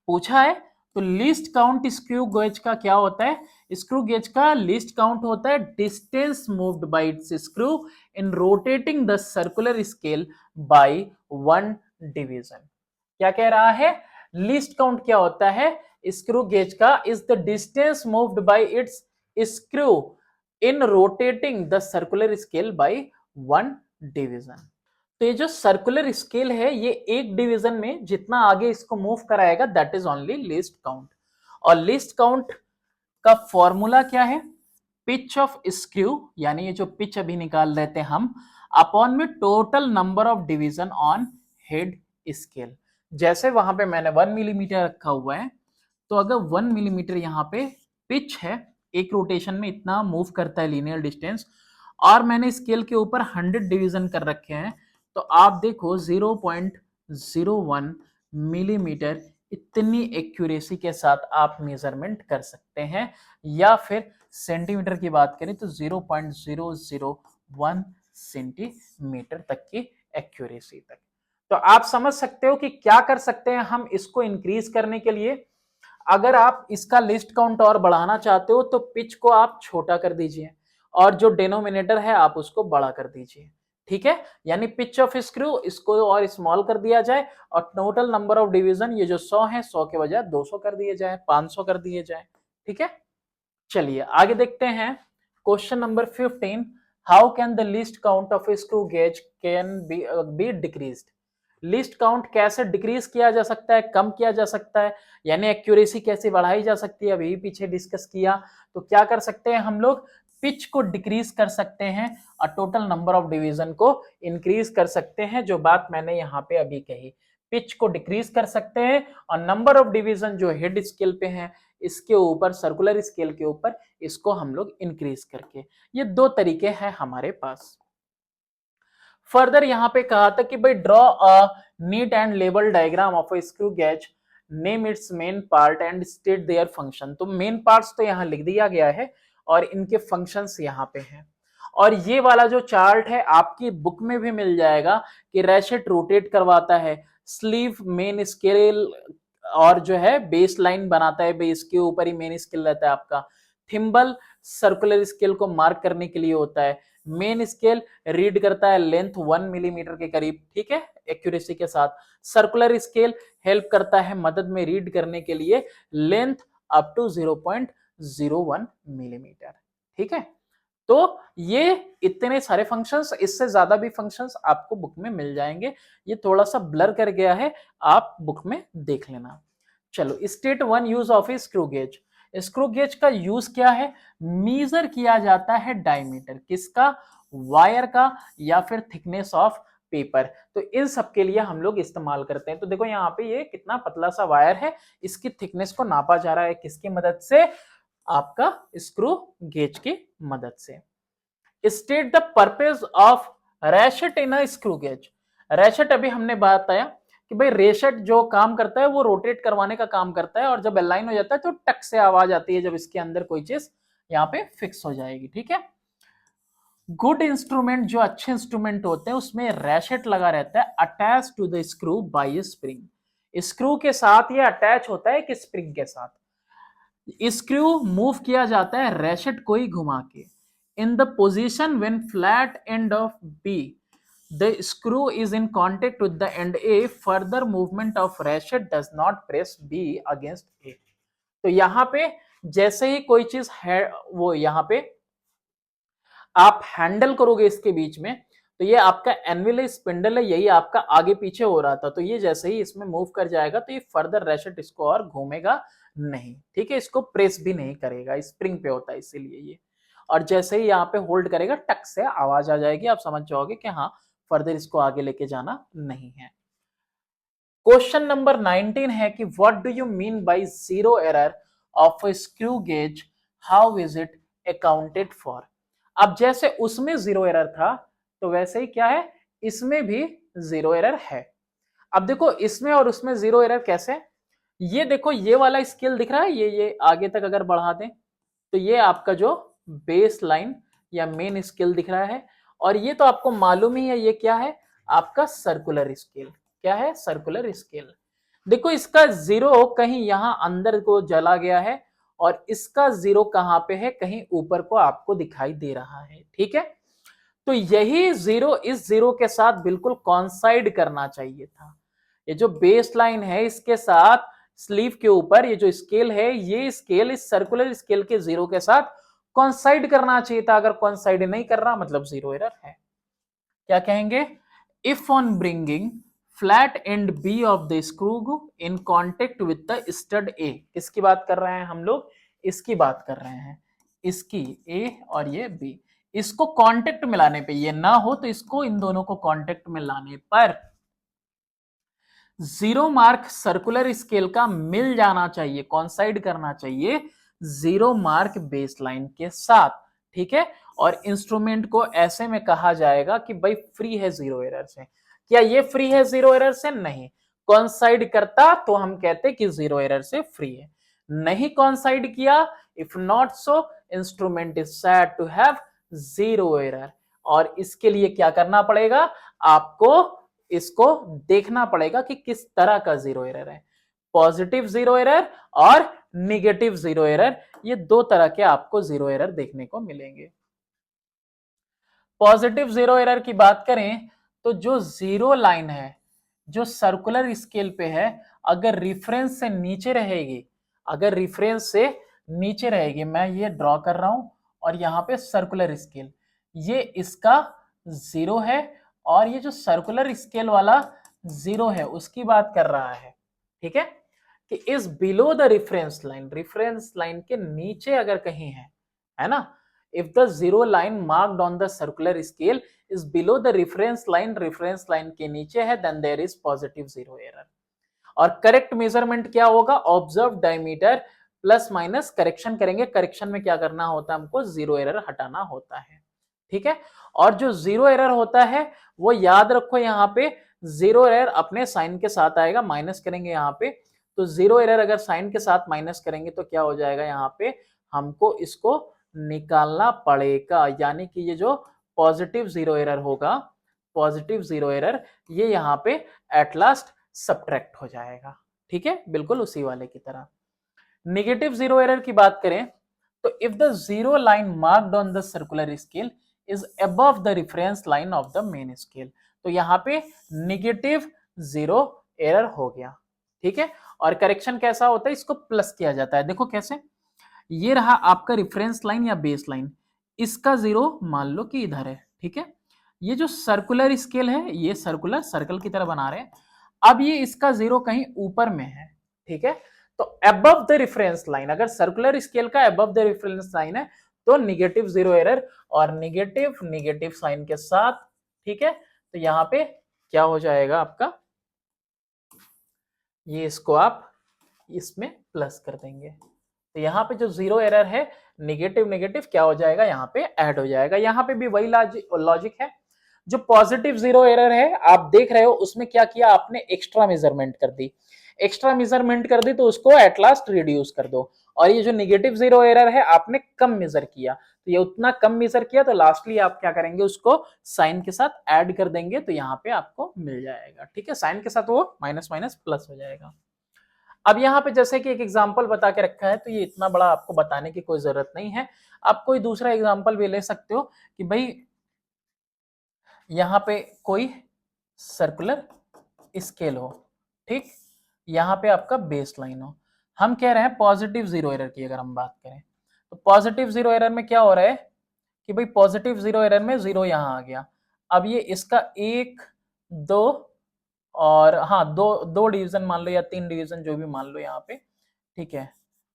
Speaker 1: पूछा है। तो लिस्ट काउंट स्क्रू गेज का क्या होता है, स्क्रू गेज का लिस्ट काउंट होता है distance moved bye it's screw in rotating the circular scale bye 1 division. क्या कह रहा है, लिस्ट काउंट क्या होता है, स्क्रू गेज का is the distance moved bye it's screw in rotating the circular scale bye 1 division. तो ये जो सर्कुलर स्केल है ये एक डिवीजन में जितना आगे इसको मूव कराएगा that is only least count. और लीस्ट काउंट का फॉर्मूला क्या है? पिच ऑफ स्क्रू, यानी ये जो पिच अभी निकाल रहे थे हम, अपॉन में total number of division on head scale. जैसे वहां पे मैंने 1 मिलीमीटर रखा हुआ है, तो अगर 1 मिलीमीटर यहाँ पे पिच है, एक रोटेशन में इतना मूव करता है लीनियर डिस्टेंस, और मैंने स्केल के ऊपर 100 डिवीजन कर रखे हैं, तो आप देखो 0.01 मिलीमीटर इतनी एक्यूरेसी के साथ आप मेजरमेंट कर सकते हैं। या फिर सेंटीमीटर की बात करें तो 0.001 सेंटीमीटर तक की एक्यूरेसी तक। तो आप समझ सकते हो कि क्या कर सकते हैं हम इसको इंक्रीज करने के लिए। अगर आप इसका लिस्ट काउंट और बढ़ाना चाहते हो तो पिच को आप छोटा कर दीजिए और जो डिनोमिनेटर है आप उसको बड़ा कर दीजिए। ठीक है, यानी पिच ऑफ स्क्रू इसको और स्मॉल कर दिया जाए और टोटल नंबर ऑफ डिवीजन ये जो 100 है 100 के बजाय 200 कर दिए जाए, 500 कर दिए जाए। ठीक है, चलिए आगे देखते हैं। Question number 15, how can the least count of a screw gauge can be decreased. List count कैसे डिक्रीज किया जा सकता है, कम किया जा सकता है, यानी एक्यूरेसी कैसे बढ़ाई जा सकती है, अभी पीछे डिस्कस किया। तो क्या कर सकते हैं हम लोग, पिच को डिक्रीज कर सकते हैं और टोटल नंबर ऑफ डिवीजन को इंक्रीज कर सकते हैं, जो बात मैंने यहाँ पे अभी कही। पिच को डिक्रीज कर सकते हैं और नंबर ऑफ डिवीजन जो हेड स्केल पे है इसके ऊपर, सर्कुलर स्केल के ऊपर, इसको हम लोग इंक्रीज करके, ये दो तरीके हैं हमारे पास। फर्दर यहाँ पे कहा था कि भाई draw a neat and label diagram of a screw gauge, name its main part and state their function. तो मेन पार्ट्स तो यहाँ लिख दिया गया है और इनके फंक्शंस यहाँ पे हैं। और ये वाला जो चार्ट है आपकी बुक में भी मिल जाएगा कि रैशेट रोटेट करवाता है, स्लीव मेन स्केल और जो है बेस लाइन बनाता है, बेस के ऊपर ही मेन स्केल रहता है आपका। थिम्बल सर्कुलर स्केल को मार्क करने के लिए होता है। मेन स्केल रीड करता है लेंथ 1 मिलीमीटर के करीब, ठीक है, एक्यूरेसी के साथ। सर्कुलर स्केल हेल्प करता है मदद में रीड करने के लिए लेंथ अप टू 0.01 मिलीमीटर। ठीक है, तो ये इतने सारे फंक्शंस, इससे ज्यादा भी फंक्शंस आपको बुक में मिल जाएंगे। ये थोड़ा सा ब्लर कर गया है, आप बुक में देख लेना। चलो, state 1 use of a screw gauge. Screw gauge का यूज क्या है, मेजर किया जाता है डायमीटर, किसका, वायर का या फिर थिकनेस ऑफ पेपर। तो इन सब के लिए हम लोग इस्तेमाल करते हैं। तो देखो यहाँ पे ये कितना पतला सा वायर है, इसकी थिकनेस को नापा जा रहा है किसकी मदद से, आपका स्क्रू गेज की मदद से। State the purpose of ratchet in a screw gauge. Ratchet अभी हमने बताया कि भाई रेशेट जो काम करता है वो रोटेट करवाने का काम करता है, और जब अलाइन हो जाता है तो टक से आवाज आती है जब इसके अंदर कोई चीज यहाँ पे फिक्स हो जाएगी। ठीक है, गुड इंस्ट्रूमेंट, जो अच्छे इंस्ट्रूमेंट होते हैं उसमें रैशेट लगा रहता है attach to the screw by spring. Screw के साथ ये अटैच होता है कि स्प्रिंग के साथ। स्क्रू मूव किया जाता है रैशेट को ही घुमा के। In the position when flat end of B the screw is in contact with the end A, further movement of ratchet does not press B against A। तो यहां पे जैसे ही कोई चीज है वो यहाँ पे आप हैंडल करोगे इसके बीच में, तो ये आपका एनविल स्पिंडल है, यही आपका आगे पीछे हो रहा था, तो ये जैसे ही इसमें मूव कर जाएगा तो ये फर्दर रैशेट इसको और घूमेगा नहीं। ठीक है, इसको प्रेस भी नहीं करेगा, स्प्रिंग पे होता है इसीलिए ये। और जैसे ही यहाँ पे होल्ड करेगा टक से आवाज आ जाएगी, आप समझ जाओगे कि हाँ फर्दर इसको आगे लेके जाना नहीं है। क्वेश्चन नंबर 19 है कि what do you mean by zero error of a screw gauge, how is it accounted for. अब जैसे उसमें जीरो एरर था तो वैसे ही क्या है, इसमें भी जीरो एरर है। अब देखो इसमें और उसमें जीरो एरर कैसे, ये देखो ये वाला स्केल दिख रहा है, ये आगे तक अगर बढ़ा दें तो ये आपका जो बेस लाइन या मेन स्केल दिख रहा है, और ये तो आपको मालूम ही है ये क्या है, आपका सर्कुलर स्केल। क्या है, सर्कुलर स्केल। देखो इसका जीरो कहीं यहां अंदर को जला गया है और इसका जीरो कहां पे है, कहीं ऊपर को आपको दिखाई दे रहा है। ठीक है, तो यही जीरो इस जीरो के साथ बिल्कुल कॉन्साइड करना चाहिए था। ये जो बेस लाइन है इसके साथ स्लीव के ऊपर ये जो स्केल है, ये स्केल इस सर्कुलर स्केल के जीरो के साथ कॉन्साइड करना चाहिए था। अगर कॉन्साइड नहीं कर रहा मतलब जीरो एरर है। क्या कहेंगे, if on bringing flat end B of the screw in contact with the stud A, किसकी बात कर रहे हैं हम लोग, इसकी बात कर रहे हैं, इसकी ए और ये बी, इसको कांटेक्ट में लाने पे, ये ना हो तो इसको इन दोनों को कांटेक्ट में लाने पर जीरो मार्क सर्कुलर स्केल का मिल जाना चाहिए, कॉन्साइड करना चाहिए जीरो मार्क बेस लाइन के साथ, ठीक है। और इंस्ट्रूमेंट को ऐसे में कहा जाएगा कि भाई फ्री है जीरो एरर से। क्या ये फ्री है जीरो एरर से? नहीं। कॉन्साइड करता तो हम कहते कि जीरो एरर से फ्री है, नहीं कॉन्साइड किया, if not so instrument is said to have zero error. और इसके लिए क्या करना पड़ेगा, आपको इसको देखना पड़ेगा कि किस तरह का जीरो एरर है, पॉजिटिव जीरो एरर और निगेटिव जीरो एरर, ये दो तरह के आपको जीरो एरर देखने को मिलेंगे। पॉजिटिव जीरो एरर की बात करें तो जो जीरो लाइन है जो सर्कुलर स्केल पे है, अगर रिफरेंस से नीचे रहेगी, अगर रिफरेंस से नीचे रहेगी, मैं ये ड्रॉ कर रहा हूं और यहाँ पे सर्कुलर स्केल, ये इसका जीरो है और ये जो सर्कुलर स्केल वाला जीरो है उसकी बात कर रहा है, ठीक है, कि is below the reference line के नीचे अगर कहीं है ना, if the zero line marked on the circular scale is below the reference line के नीचे है, then there is positive zero error। और करेक्ट मेजरमेंट क्या होगा, observe diameter plus minus correction करेंगे, करेक्शन में क्या करना होता है, हमको जीरो एरर हटाना होता है, ठीक है। और जो जीरो एरर होता है वो याद रखो, यहाँ पे जीरो एरर अपने साइन के साथ आएगा, माइनस करेंगे यहाँ पे, तो जीरो एरर अगर साइन के साथ माइनस करेंगे तो क्या हो जाएगा, यहाँ पे हमको इसको निकालना पड़ेगा, यानी कि ये जो पॉजिटिव जीरो एरर होगा, पॉजिटिव जीरो एरर, ये यहाँ पे एट लास्ट सब्ट्रैक्ट हो जाएगा, ठीक है, बिल्कुल उसी वाले की तरह। नेगेटिव जीरो एरर की बात करें तो if the zero line marked on the circular scale is above the reference line of the main scale, तो यहाँ पे नेगेटिव जीरो एरर हो गया, ठीक है। और करेक्शन कैसा होता है, इसको प्लस किया जाता है, देखो कैसे, ये रहा आपका रेफरेंस लाइन या बेस लाइन, इसका जीरो मान लो कि इधर है, ठीक है। ये जो सर्कुलर स्केल है ये सर्कुलर सर्कल की तरह बना रहे हैं, अब ये इसका जीरो कहीं ऊपर में है, ठीक है। तो अबव द रेफरेंस लाइन, अगर सर्कुलर स्केल का अबव द रेफरेंस लाइन है तो निगेटिव जीरो एरर, और निगेटिव साइन के साथ, ठीक है। तो यहां पे क्या हो जाएगा आपका, ये इसको आप इसमें प्लस कर देंगे, तो यहाँ पे जो जीरो एरर है नेगेटिव क्या हो जाएगा, यहाँ पे ऐड हो जाएगा। यहाँ पे भी वही लॉजिक है, जो पॉजिटिव जीरो एरर है आप देख रहे हो उसमें क्या किया आपने, एक्स्ट्रा मेजरमेंट कर दी, एक्स्ट्रा मेजरमेंट कर दी तो उसको एट लास्ट रिड्यूस कर दो। और ये जो निगेटिव जीरो एरर है आपने कम मेजर किया, तो ये उतना कम मेजर किया तो लास्टली आप क्या करेंगे, उसको साइन के साथ ऐड कर देंगे, तो यहाँ पे आपको मिल जाएगा, ठीक है, साइन के साथ वो माइनस माइनस प्लस हो जाएगा। अब यहाँ पे जैसे कि एक एग्जांपल बता के रखा है तो ये इतना बड़ा आपको बताने की कोई जरूरत नहीं है, आप कोई दूसरा एग्जांपल भी ले सकते हो कि भाई यहाँ पे कोई सर्कुलर स्केल हो, ठीक, यहाँ पे आपका बेस लाइन हो, हम कह रहे हैं पॉजिटिव जीरो एरर की अगर हम बात करें तो पॉजिटिव जीरो एरर में क्या हो रहा है कि भाई पॉजिटिव जीरो एरर में जीरो यहाँ आ गया, अब ये इसका एक दो और हाँ दो डिवीजन मान लो या तीन डिवीजन जो भी मान लो यहाँ पे, ठीक है,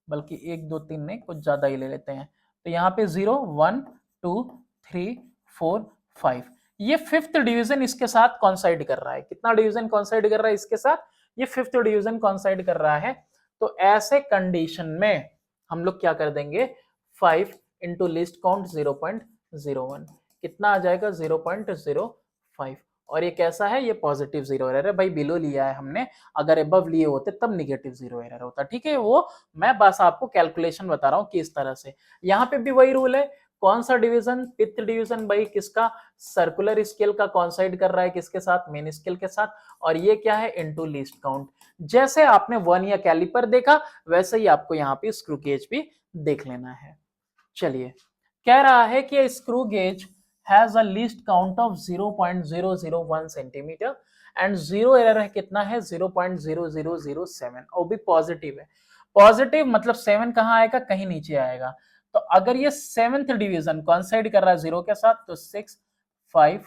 Speaker 1: बल्कि एक दो तीन नहीं कुछ ज्यादा ही ले लेते हैं, तो यहाँ पे 0 1 2 3 4 5, ये फिफ्थ डिवीजन इसके साथ कॉन्साइड कर रहा है, कितना डिवीजन कॉन्साइड कर रहा है इसके साथ, ये फिफ्थ डिवीजन कॉन्साइड कर रहा है। तो ऐसे कंडीशन में हम लोग क्या कर देंगे, 5 इंटू लिस्ट काउंट 0.01, कितना आ जाएगा 0.05, और ये कैसा है, ये पॉजिटिव जीरो एरर है भाई, बिलो लिया है हमने, अगर अबव लिए होते तब निगेटिव जीरो एरर होता, ठीक है, वो मैं बस आपको कैलकुलेशन बता रहा हूँ कि इस तरह से। यहाँ पे भी वही रूल है, कौन सा डिवीजन, फिफ्थ डिवीजन भाई किसका, सर्कुलर स्केल का कॉन्साइड कर रहा है किसके साथ, मेन स्केल के साथ, और ये क्या है इनटू लीस्ट काउंट। जैसे आपने वन या कैलिपर देखा वैसे ही आपको यहाँ पे स्क्रू गेज भी देख लेना है। चलिए, कह रहा है कि screw gauge has a least count of 0.001 centimetre and zero error है कितना है 0.0007, और भी पॉजिटिव है, पॉजिटिव मतलब 7 कहाँ आएगा, कहीं नीचे आएगा, तो अगर ये सेवेंथ डिवीजन कॉन्साइड कर रहा है जीरो के साथ तो 6 5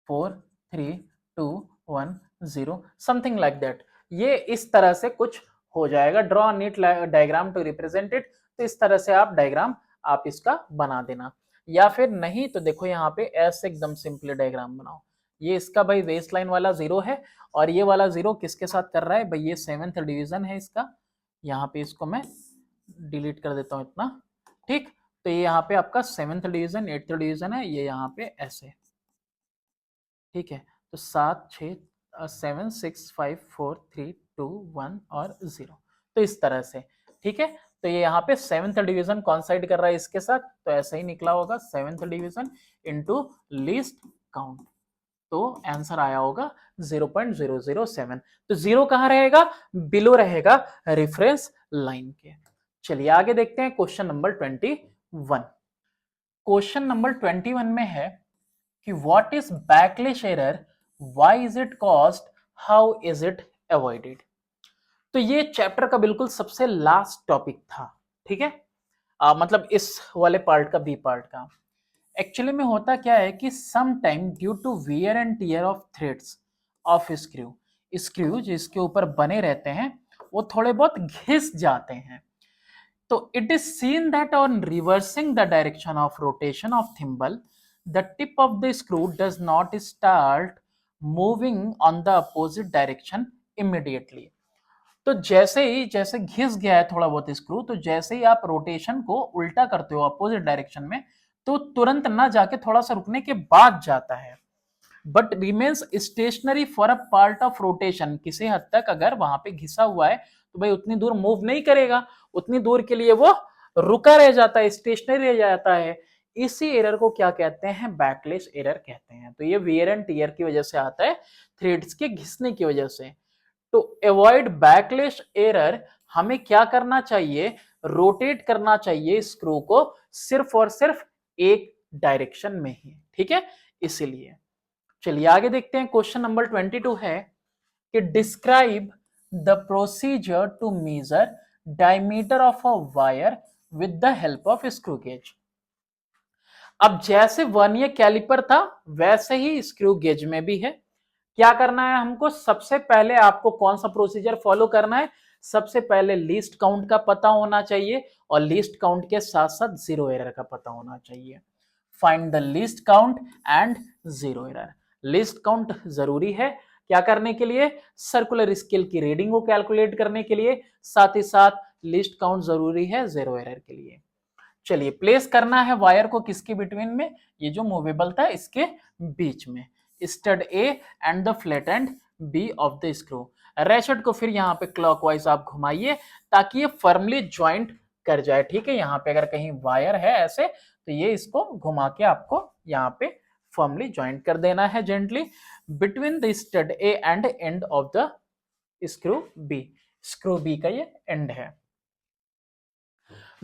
Speaker 1: 4 3 2 1 0 समथिंग लाइक दैट। ये इस तरह से कुछ हो जाएगा। Draw neat diagram to represent it. तो इस तरह से आप डायग्राम आप इसका बना देना, या फिर नहीं तो देखो यहाँ पे ऐसे एकदम सिंपल डायग्राम बनाओ। ये इसका भाई वेस्ट लाइन वाला जीरो है, और ये वाला जीरो किसके साथ कर रहा है भाई, ये 7th डिवीजन है इसका। यहाँ पे इसको मैं डिलीट कर देता हूँ इतना, ठीक। तो ये यहाँ पे आपका 7th डिवीजन 8th डिवीजन है, ये यहाँ पे ऐसे, ठीक है। तो 7 6 7 6 5 4 3 2 1 और 0, तो इस तरह से, ठीक है। तो ये यहाँ पे 7th डिवीजन कॉन्साइड कर रहा है इसके साथ, तो ऐसा ही निकला होगा 7th division into least count. तो आंसर आया होगा 0.007। तो जीरो कहां रहेगा, बिलो रहेगा रेफरेंस लाइन के। चलिए आगे देखते हैं क्वेश्चन नंबर 21। क्वेश्चन नंबर 21 में है कि what is backlash error, why is it caused, how is it avoided. तो ये चैप्टर का बिल्कुल सबसे लास्ट टॉपिक था, ठीक है। मतलब इस वाले पार्ट का, बी पार्ट का। एक्चुअली में होता क्या है कि some time due to wear and tear of threads of screw, screw जिसके ऊपर बने रहते हैं वो थोड़े बहुत घिस जाते हैं। तो it is seen that on reversing the direction of rotation of thimble, the tip of the screw does not start moving on the opposite direction immediately। तो जैसे घिस गया है थोड़ा बहुत स्क्रू, तो जैसे ही आप रोटेशन को उल्टा करते हो अपोजिट डायरेक्शन में, तो तुरंत ना जाके थोड़ा सा रुकने के बाद जाता है, but remains stationary for a part of rotation. किसी हद तक अगर वहां पे घिसा हुआ है तो भाई उतनी दूर मूव नहीं करेगा, उतनी दूर के लिए वो रुका रह जाता है, स्टेशनरी रह जाता है। इसी एरर को क्या कहते हैं, बैकलैश एरर कहते हैं। तो ये वियर एंड टियर की वजह से आता है, थ्रेड्स के घिसने की वजह से। तो अवॉइड बैकलैश एरर हमें क्या करना चाहिए, रोटेट करना चाहिए स्क्रू को सिर्फ और सिर्फ एक डायरेक्शन में ही, ठीक है। इसीलिए चलिए आगे देखते हैं। क्वेश्चन नंबर 22 है कि describe the procedure to measure diameter of a wire with the help of screw gauge. अब जैसे वर्नियर कैलिपर था वैसे ही स्क्रू गेज में भी है। क्या करना है हमको, सबसे पहले आपको कौन सा प्रोसीजर फॉलो करना है, सबसे पहले लीस्ट काउंट का पता होना चाहिए, और लीस्ट काउंट के साथ साथ जीरो एरर का पता होना चाहिए। Find the least count and zero error. List count जरूरी है क्या करने के लिए, सर्कुलर स्केल की रीडिंग को कैलकुलेट करने के लिए, साथ ही साथ लिस्ट काउंट जरूरी है जीरो एरर के लिए। चलिए प्लेस करना है वायर को किसके बिटवीन में, ये जो मूवेबल था इसके बीच में, stud A and the flat end B of the screw. Ratchet को फिर यहाँ पे क्लॉकवाइज आप घुमाइए ताकि ये फर्मली ज्वाइंट कर जाए, ठीक है। यहाँ पे अगर कहीं वायर है ऐसे तो ये इसको घुमा के आपको यहाँ पे फर्मली ज्वाइंट कर देना है gently between the stud A and end of the screw B. Screw B का ये एंड है।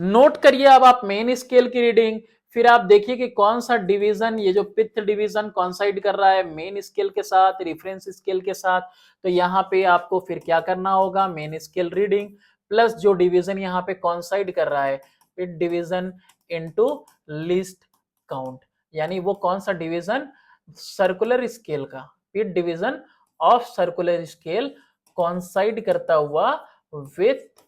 Speaker 1: नोट करिए अब आप मेन स्केल की रीडिंग, फिर आप देखिए कि कौन सा डिवीजन, ये जो पिथ डिवीजन कॉन्साइड कर रहा है मेन स्केल के साथ, रेफरेंस स्केल के साथ। तो यहाँ पे आपको फिर क्या करना होगा, मेन स्केल रीडिंग प्लस जो डिवीजन यहाँ पे कॉन्साइड कर रहा है pith division into least count, यानी वो कौन सा डिवीजन, सर्कुलर स्केल का, pith division of circular scale coincide करता हुआ विथ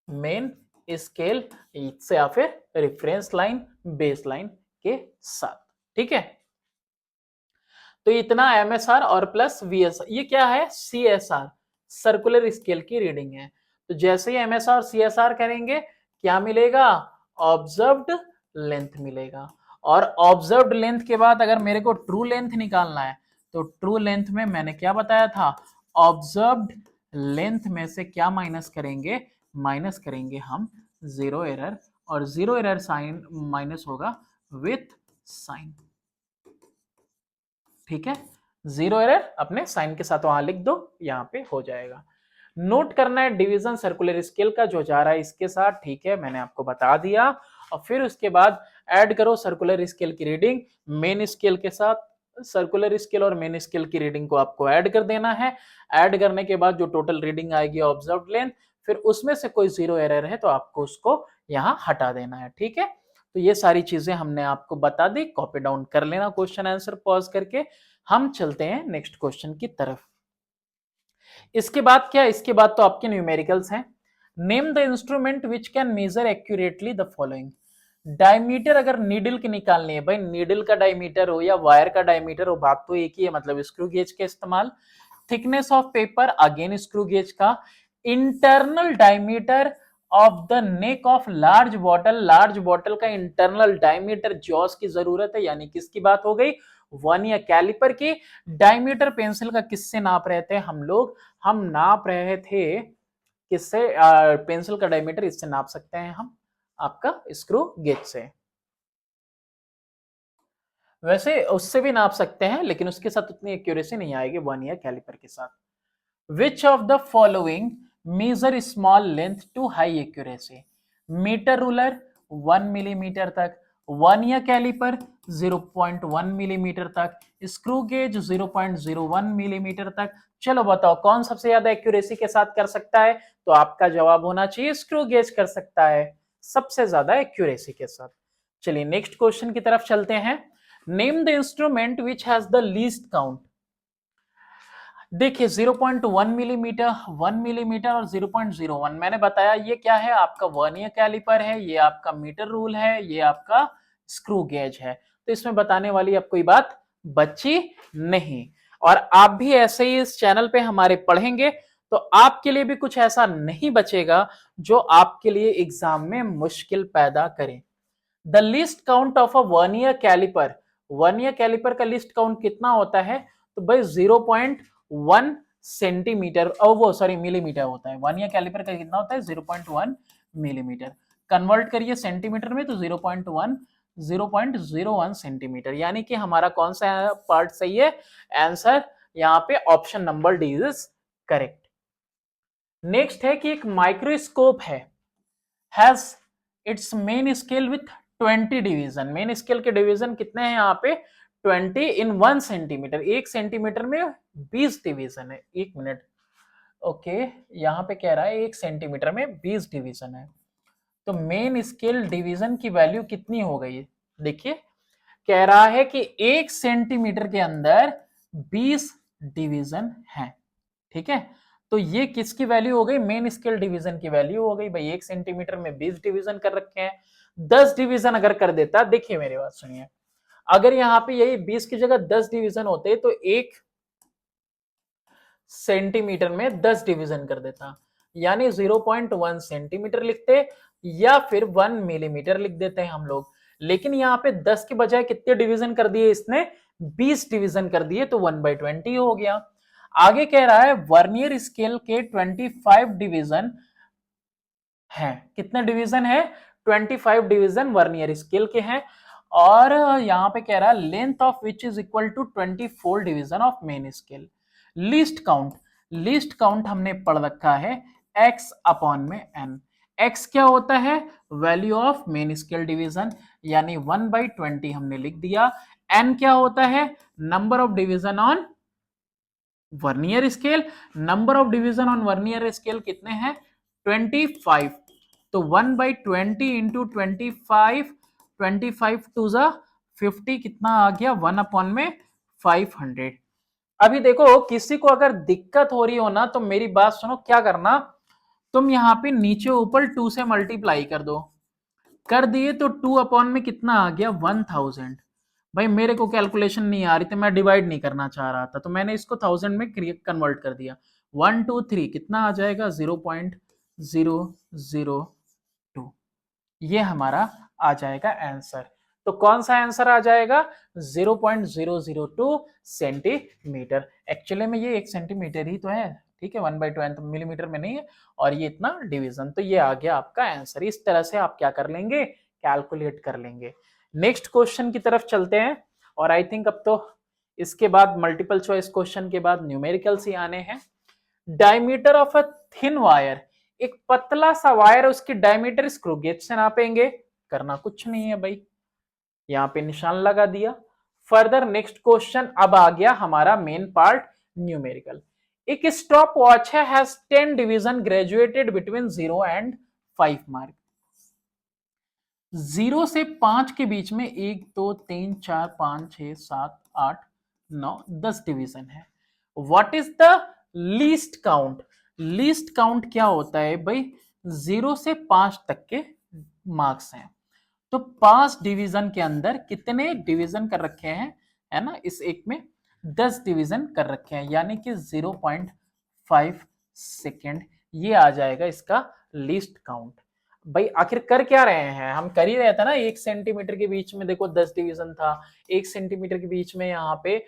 Speaker 1: मेन स्केल से या फिर रेफरेंस लाइन बेस लाइन के साथ, ठीक है। तो इतना एमएसआर और प्लस वीएसआर, ये क्या है, सीएसआर, सर्कुलर स्केल की रीडिंग है। तो जैसे ही एमएसआर और सीएसआर करेंगे क्या मिलेगा, ऑब्जर्व्ड लेंथ मिलेगा। और ऑब्जर्व्ड लेंथ के बाद अगर मेरे को ट्रू लेंथ निकालना है तो ट्रू लेंथ में मैंने क्या बताया था, ऑब्जर्व्ड लेंथ में से क्या माइनस करेंगे, माइनस करेंगे हम जीरो एरर, और जीरो एरर साइन माइनस होगा विथ साइन, ठीक है। जीरो एरर अपने साइन के साथ वहां लिख दो, यहां पे हो जाएगा। नोट करना है डिवीजन सर्कुलर स्केल का जो जा रहा है इसके साथ, ठीक है, मैंने आपको बता दिया। और फिर उसके बाद ऐड करो सर्कुलर स्केल की रीडिंग मेन स्केल के साथ, सर्कुलर स्केल और मेन स्केल की रीडिंग को आपको ऐड कर देना है। ऐड करने के बाद जो टोटल रीडिंग आएगी ऑब्जर्व्ड लेंथ, फिर उसमें से कोई जीरो एरर है तो आपको उसको यहाँ हटा देना है, ठीक है। तो ये सारी चीजें हमने आपको बता दी, कॉपी डाउन कर लेना क्वेश्चन आंसर पॉज करके। हम चलते हैं नेक्स्ट क्वेश्चन की तरफ। इसके बाद क्या, इसके बाद तो आपके न्यूमेरिकल्स हैं। Name the instrument which can measure accurately the following. Diameter अगर नीडल की निकालनी है भाई, नीडल का डायमीटर हो या वायर का डायमीटर हो, बात तो एक ही है, मतलब स्क्रू गेज का इस्तेमाल। Thickness of paper, again screw gauge का। Internal diameter of the neck of large bottle, large bottle का इंटरनल डायमीटर जॉस की जरूरत है, यानी किसकी बात हो गई, वर्नियर कैलिपर की। डायमीटर पेंसिल का किससे नाप रहे थे हम लोग, हम नाप रहे थे किससे, पेंसिल का डायमीटर इससे नाप सकते हैं हम, आपका स्क्रू गेज से। वैसे उससे भी नाप सकते हैं, लेकिन उसके साथ उतनी एक्यूरेसी नहीं आएगी वर्नियर कैलिपर के साथ। Which of the following measure small length to high accuracy? Metre ruler 1 millimetre तक, वर्नियर कैलिपर 0.1 मिलीमीटर तक, स्क्रू गेज 0.01 मिलीमीटर तक। चलो बताओ कौन सबसे ज्यादा एक्यूरेसी के साथ कर सकता है, तो आपका जवाब होना चाहिए स्क्रू गेज कर सकता है सबसे ज्यादा एक्यूरेसी के साथ। चलिए नेक्स्ट क्वेश्चन की तरफ चलते हैं। Name the instrument which has the least count. देखिए 0.1 मिलीमीटर, 1 मिलीमीटर और 0.01, मैंने बताया ये क्या है, आपका वर्नियर कैलिपर है, ये आपका मीटर रूल है, ये आपका स्क्रू गेज है। तो इसमें बताने वाली अब कोई बात बची नहीं। और आप भी ऐसे ही इस चैनल पे हमारे पढ़ेंगे तो आपके लिए भी कुछ ऐसा नहीं बचेगा जो आपके लिए एग्जाम में मुश्किल पैदा करे। The least count of a vernier caliper, vernier caliper का लिस्ट काउंट कितना होता है, तो भाई 0.1 सेंटीमीटर, और वो सॉरी मिलीमीटर होता है। वर्नियर कैलिपर का कितना होता है, 0.1 मिलीमीटर। कन्वर्ट करिए सेंटीमीटर में तो 0.1 सेंटीमीटर, यानी कि हमारा कौन सा पार्ट सही है, आंसर यहाँ पे option number D is correct. Next है कि एक माइक्रोस्कोप है, has its main scale with 20 division. Main scale के डिवीजन कितने हैं यहाँ पे, 20 इन 1 सेंटीमीटर, 1 सेंटीमीटर में 20 डिवीजन है। एक मिनट, ओके यहाँ पे कह रहा है 1 सेंटीमीटर में 20 डिवीजन है, तो मेन स्केल डिवीजन की वैल्यू कितनी हो गई, देखिए कह रहा है कि 1 सेंटीमीटर के अंदर 20 डिवीजन है, ठीक है। तो ये किसकी वैल्यू हो गई, मेन स्केल डिवीजन की वैल्यू हो गई भाई। 1 सेंटीमीटर में 20 डिवीजन कर रखे हैं, 10 डिवीजन अगर कर देता, देखिए मेरी बात सुनिए, अगर यहाँ पे यही 20 की जगह 10 डिवीजन होते तो 1 सेंटीमीटर में 10 डिवीजन कर देता, यानी 0.1 सेंटीमीटर लिखते या फिर 1 मिलीमीटर लिख देते हैं हम लोग। लेकिन यहाँ पे 10 के बजाय कितने डिवीजन कर दिए इसने, 20 डिवीजन कर दिए, तो 1/20 हो गया। आगे कह रहा है वर्नियर स्केल के 25 डिवीजन है, कितने डिवीजन है, 25 डिवीजन वर्नियर स्केल के हैं। और यहां पे कह रहा है length of which is equal to 24 division of main scale. Least count, least count हमने पढ़ रखा है x अपॉन में n। x क्या होता है, value of main scale division, यानी 1/20 हमने लिख दिया। n क्या होता है, number of division on vernier scale, number of division on vernier scale कितने हैं, 25, तो 1/20 इंटू 25, 25 टू जा 50, कितना आ गया, 1 अपॉन में 500। अभी देखो किसी को अगर दिक्कत हो रही हो ना, तो मेरी बात सुनो, क्या करना, तुम यहाँ पे नीचे ऊपर 2 से मल्टीप्लाई कर दो, कर दिए तो 2 अपॉन में कितना आ गया, 1000। भाई मेरे को कैलकुलेशन नहीं आ रही थी, मैं डिवाइड नहीं करना चाह रहा था, तो मैंने इसको 1000 में कन्वर्ट कर दिया। 1 2 3 कितना आ जाएगा, 0.002, ये हमारा आ जाएगा आंसर। तो कौन सा आंसर आ जाएगा, 0.002 सेंटीमीटर। एक्चुअली में ये 1 सेंटीमीटर ही तो है, ठीक है, 1/20 मिलीमीटर में नहीं है, और ये इतना डिवीजन, तो ये आ गया आपका आंसर। इस तरह से आप क्या कर लेंगे, कैलकुलेट कर लेंगे। नेक्स्ट क्वेश्चन की तरफ चलते हैं, और आई थिंक अब तो इसके बाद मल्टीपल चॉइस क्वेश्चन के बाद न्यूमेरिकल्स ही आने हैं। Diameter of a thin wire, एक पतला सा वायर, उसकी डायमीटर स्क्रू गेज से नापेंगे, करना कुछ नहीं है भाई, यहां पे निशान लगा दिया। फर्दर नेक्स्ट क्वेश्चन अब आ गया हमारा मेन पार्ट, न्यूमेरिकल। एक स्टॉप वॉच है, has 10 division graduated between 0 and 5 mark. 0 से 5 के बीच में 1 2 3 4 5 6 7 8 9 10 डिवीजन है। What is the least count? Least count क्या होता है भाई? 0 से 5 तक के मार्क्स हैं, तो 5 डिवीजन के अंदर कितने डिवीजन कर रखे हैं, है ना, इस एक में 10 डिवीजन कर रखे हैं, यानी कि 0.5 सेकेंड ये आ जाएगा इसका लीस्ट काउंट। भाई आखिर कर क्या रहे हैं हम? कर ही रहे थे ना, 1 सेंटीमीटर के बीच में देखो 10 डिवीजन था, 1 सेंटीमीटर के बीच में यहाँ पे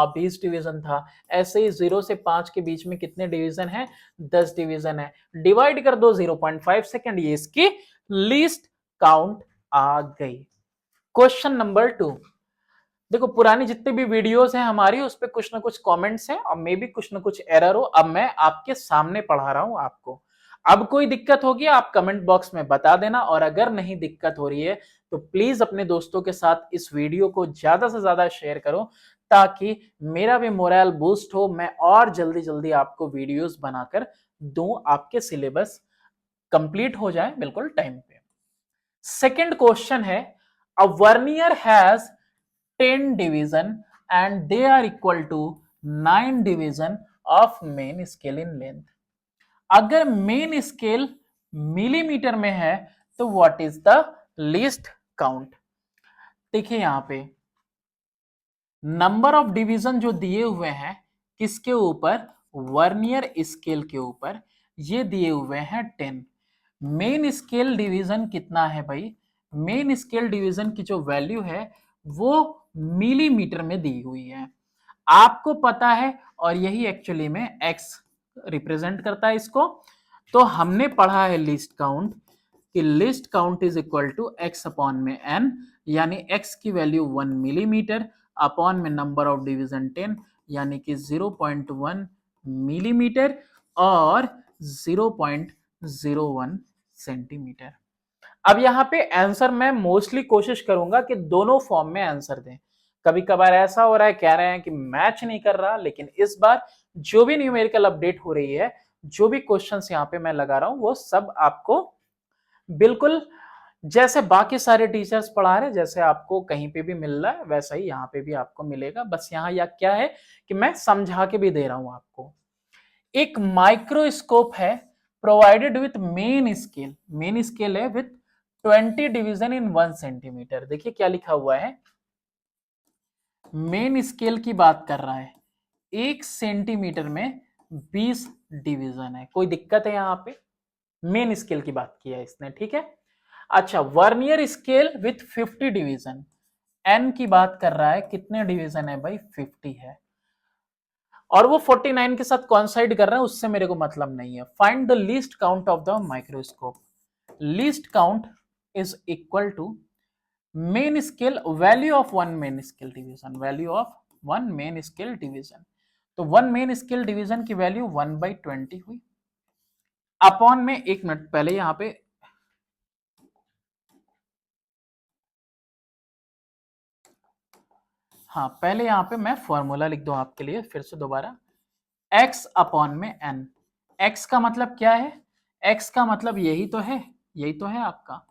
Speaker 1: 20 डिवीजन था। ऐसे ही 0 से 5 के बीच में कितने डिवीजन है? 10 डिवीजन है। डिवाइड कर दो 0.5 सेकेंड, ये इसकी लीस्ट काउंट आ गई। क्वेश्चन नंबर 2, देखो पुरानी जितनी भी वीडियोस हैं हमारी उस पे कुछ ना कुछ कमेंट्स हैं और मे भी कुछ ना कुछ एरर हो, अब मैं आपके सामने पढ़ा रहा हूं आपको। अब कोई दिक्कत होगी आप कमेंट बॉक्स में बता देना, और अगर नहीं दिक्कत हो रही है तो प्लीज अपने दोस्तों के साथ इस वीडियो को ज्यादा से ज्यादा शेयर करो, ताकि मेरा भी मोरल बूस्ट हो, मैं और जल्दी जल्दी आपको वीडियोस बनाकर दूं, आपके सिलेबस कंप्लीट हो जाए बिल्कुल टाइम पे। सेकेंड क्वेश्चन है, a vernier has 10 division and they are equal to 9 division of main scale in length. अगर मेन स्केल मिलीमीटर में है तो what is the least count? देखिए यहां पे नंबर ऑफ डिवीजन जो दिए हुए हैं किसके ऊपर? वर्नियर स्केल के ऊपर, ये दिए हुए हैं 10। मेन स्केल डिवीजन कितना है भाई? मेन स्केल डिवीजन की जो वैल्यू है वो मिलीमीटर में दी हुई है, आपको पता है, और यही एक्चुअली में x रिप्रेजेंट करता है इसको। तो हमने पढ़ा है लिस्ट काउंट कि least count is equal to x upon में n, यानी x की वैल्यू 1 मिलीमीटर अपॉन में नंबर ऑफ डिवीजन 10, यानी कि 0.1 मिलीमीटर और 0.01 सेंटीमीटर। अब यहाँ पे आंसर मैं मोस्टली कोशिश करूंगा कि दोनों फॉर्म में आंसर दें। कभी कभार ऐसा हो रहा है, कह रहे हैं कि मैच नहीं कर रहा, लेकिन इस बार जो भी न्यूमेरिकल अपडेट हो रही है, जो भी क्वेश्चंस यहाँ पे मैं लगा रहा हूं, वो सब आपको बिल्कुल जैसे बाकी सारे टीचर्स पढ़ा रहे, जैसे आपको कहीं पे भी मिल रहा है वैसा ही यहाँ पे भी आपको मिलेगा। बस यहाँ या क्या है कि मैं समझा के भी दे रहा हूं आपको। एक माइक्रोस्कोप है provided with main scale, main scale है विथ 20 डिवीजन इन 1 सेंटीमीटर। देखिए क्या लिखा हुआ है, मेन स्केल की बात कर रहा है, 1 सेंटीमीटर में 20 डिवीजन है। कोई दिक्कत है यहाँ पे? मेन स्केल की बात की है इसने, ठीक है। अच्छा, vernier scale with 50 division, n की बात कर रहा है, कितने डिवीजन है भाई? 50 है, और वो 49 के साथ कॉन्साइड कर रहा है, उससे मेरे को मतलब नहीं है। Find the least count of the microscope. Least count is equal to main scale value of one main scale division, value of one main scale division. तो वन मेन स्केल डिवीजन की वैल्यू 1/20 हुई, upon में, एक minute पहले यहां पे हाँ, पहले यहां पे मैं फॉर्मूला लिख दूं आपके लिए फिर से दोबारा, x अपॉन में n। x का मतलब क्या है? x का मतलब यही तो है, यही तो है आपका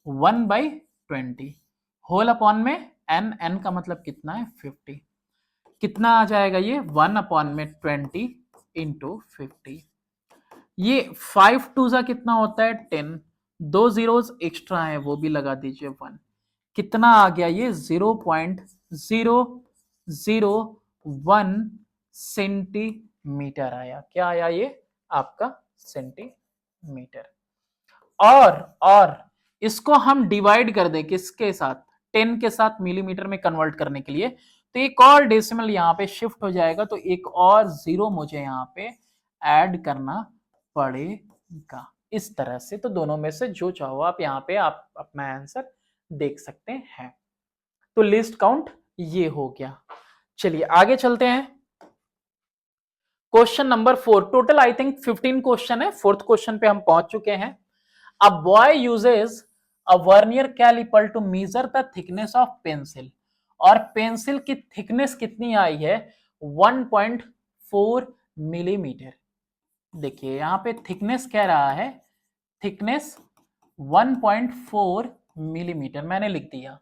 Speaker 1: 1/20 होल अपॉन में n, n का मतलब कितना है? 50। कितना आ जाएगा ये? 1 अपॉन में 20 इंटू 50। ये 5 टू सा कितना होता है? 10। दो जीरोस एक्स्ट्रा है वो भी लगा दीजिए 1। कितना आ गया ये? 0.001 सेंटीमीटर आया। क्या आया ये? आपका सेंटीमीटर। और इसको हम डिवाइड कर दें किसके साथ? 10 के साथ, मिलीमीटर में कन्वर्ट करने के लिए, तो एक और डेसिमल यहाँ पे शिफ्ट हो जाएगा, तो एक और जीरो मुझे यहाँ पे ऐड करना पड़ेगा। इस तरह से तो दोनों में से जो चाहो आप यहाँ पे आप अपना आंसर देख सकते हैं। तो लिस्ट काउंट ये हो गया। चलिए आगे चलते हैं। Question number 4, total I think 15 question है, फोर्थ क्वेश्चन पे हम पहुंच चुके हैं। A boy uses a vernier caliper to measure the thickness of pencil, और पेंसिल की थिकनेस कितनी आई है? 1.4 मिलीमीटर। देखिए यहां पे थिकनेस कह रहा है, थिकनेस 1.4 मिलीमीटर, मैंने लिख दिया।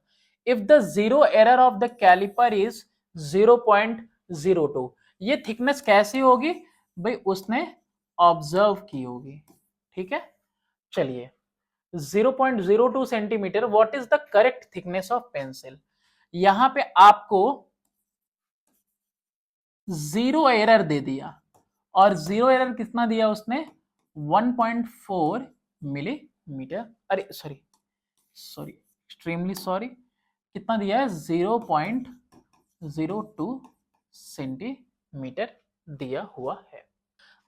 Speaker 1: If the zero error of the caliper is 0.02, ये थिकनेस कैसी होगी भाई, उसने ऑब्जर्व की होगी, ठीक है। चलिए 0.02 centimetre, what is the correct thickness of pencil. यहां पे आपको जीरो एरर दे दिया, और जीरो एरर कितना दिया उसने, 1.4 मिलीमीटर, अरे सॉरी सॉरी एक्सट्रीमली सॉरी, कितना दिया है, 0.02 सेंटीमीटर दिया हुआ है।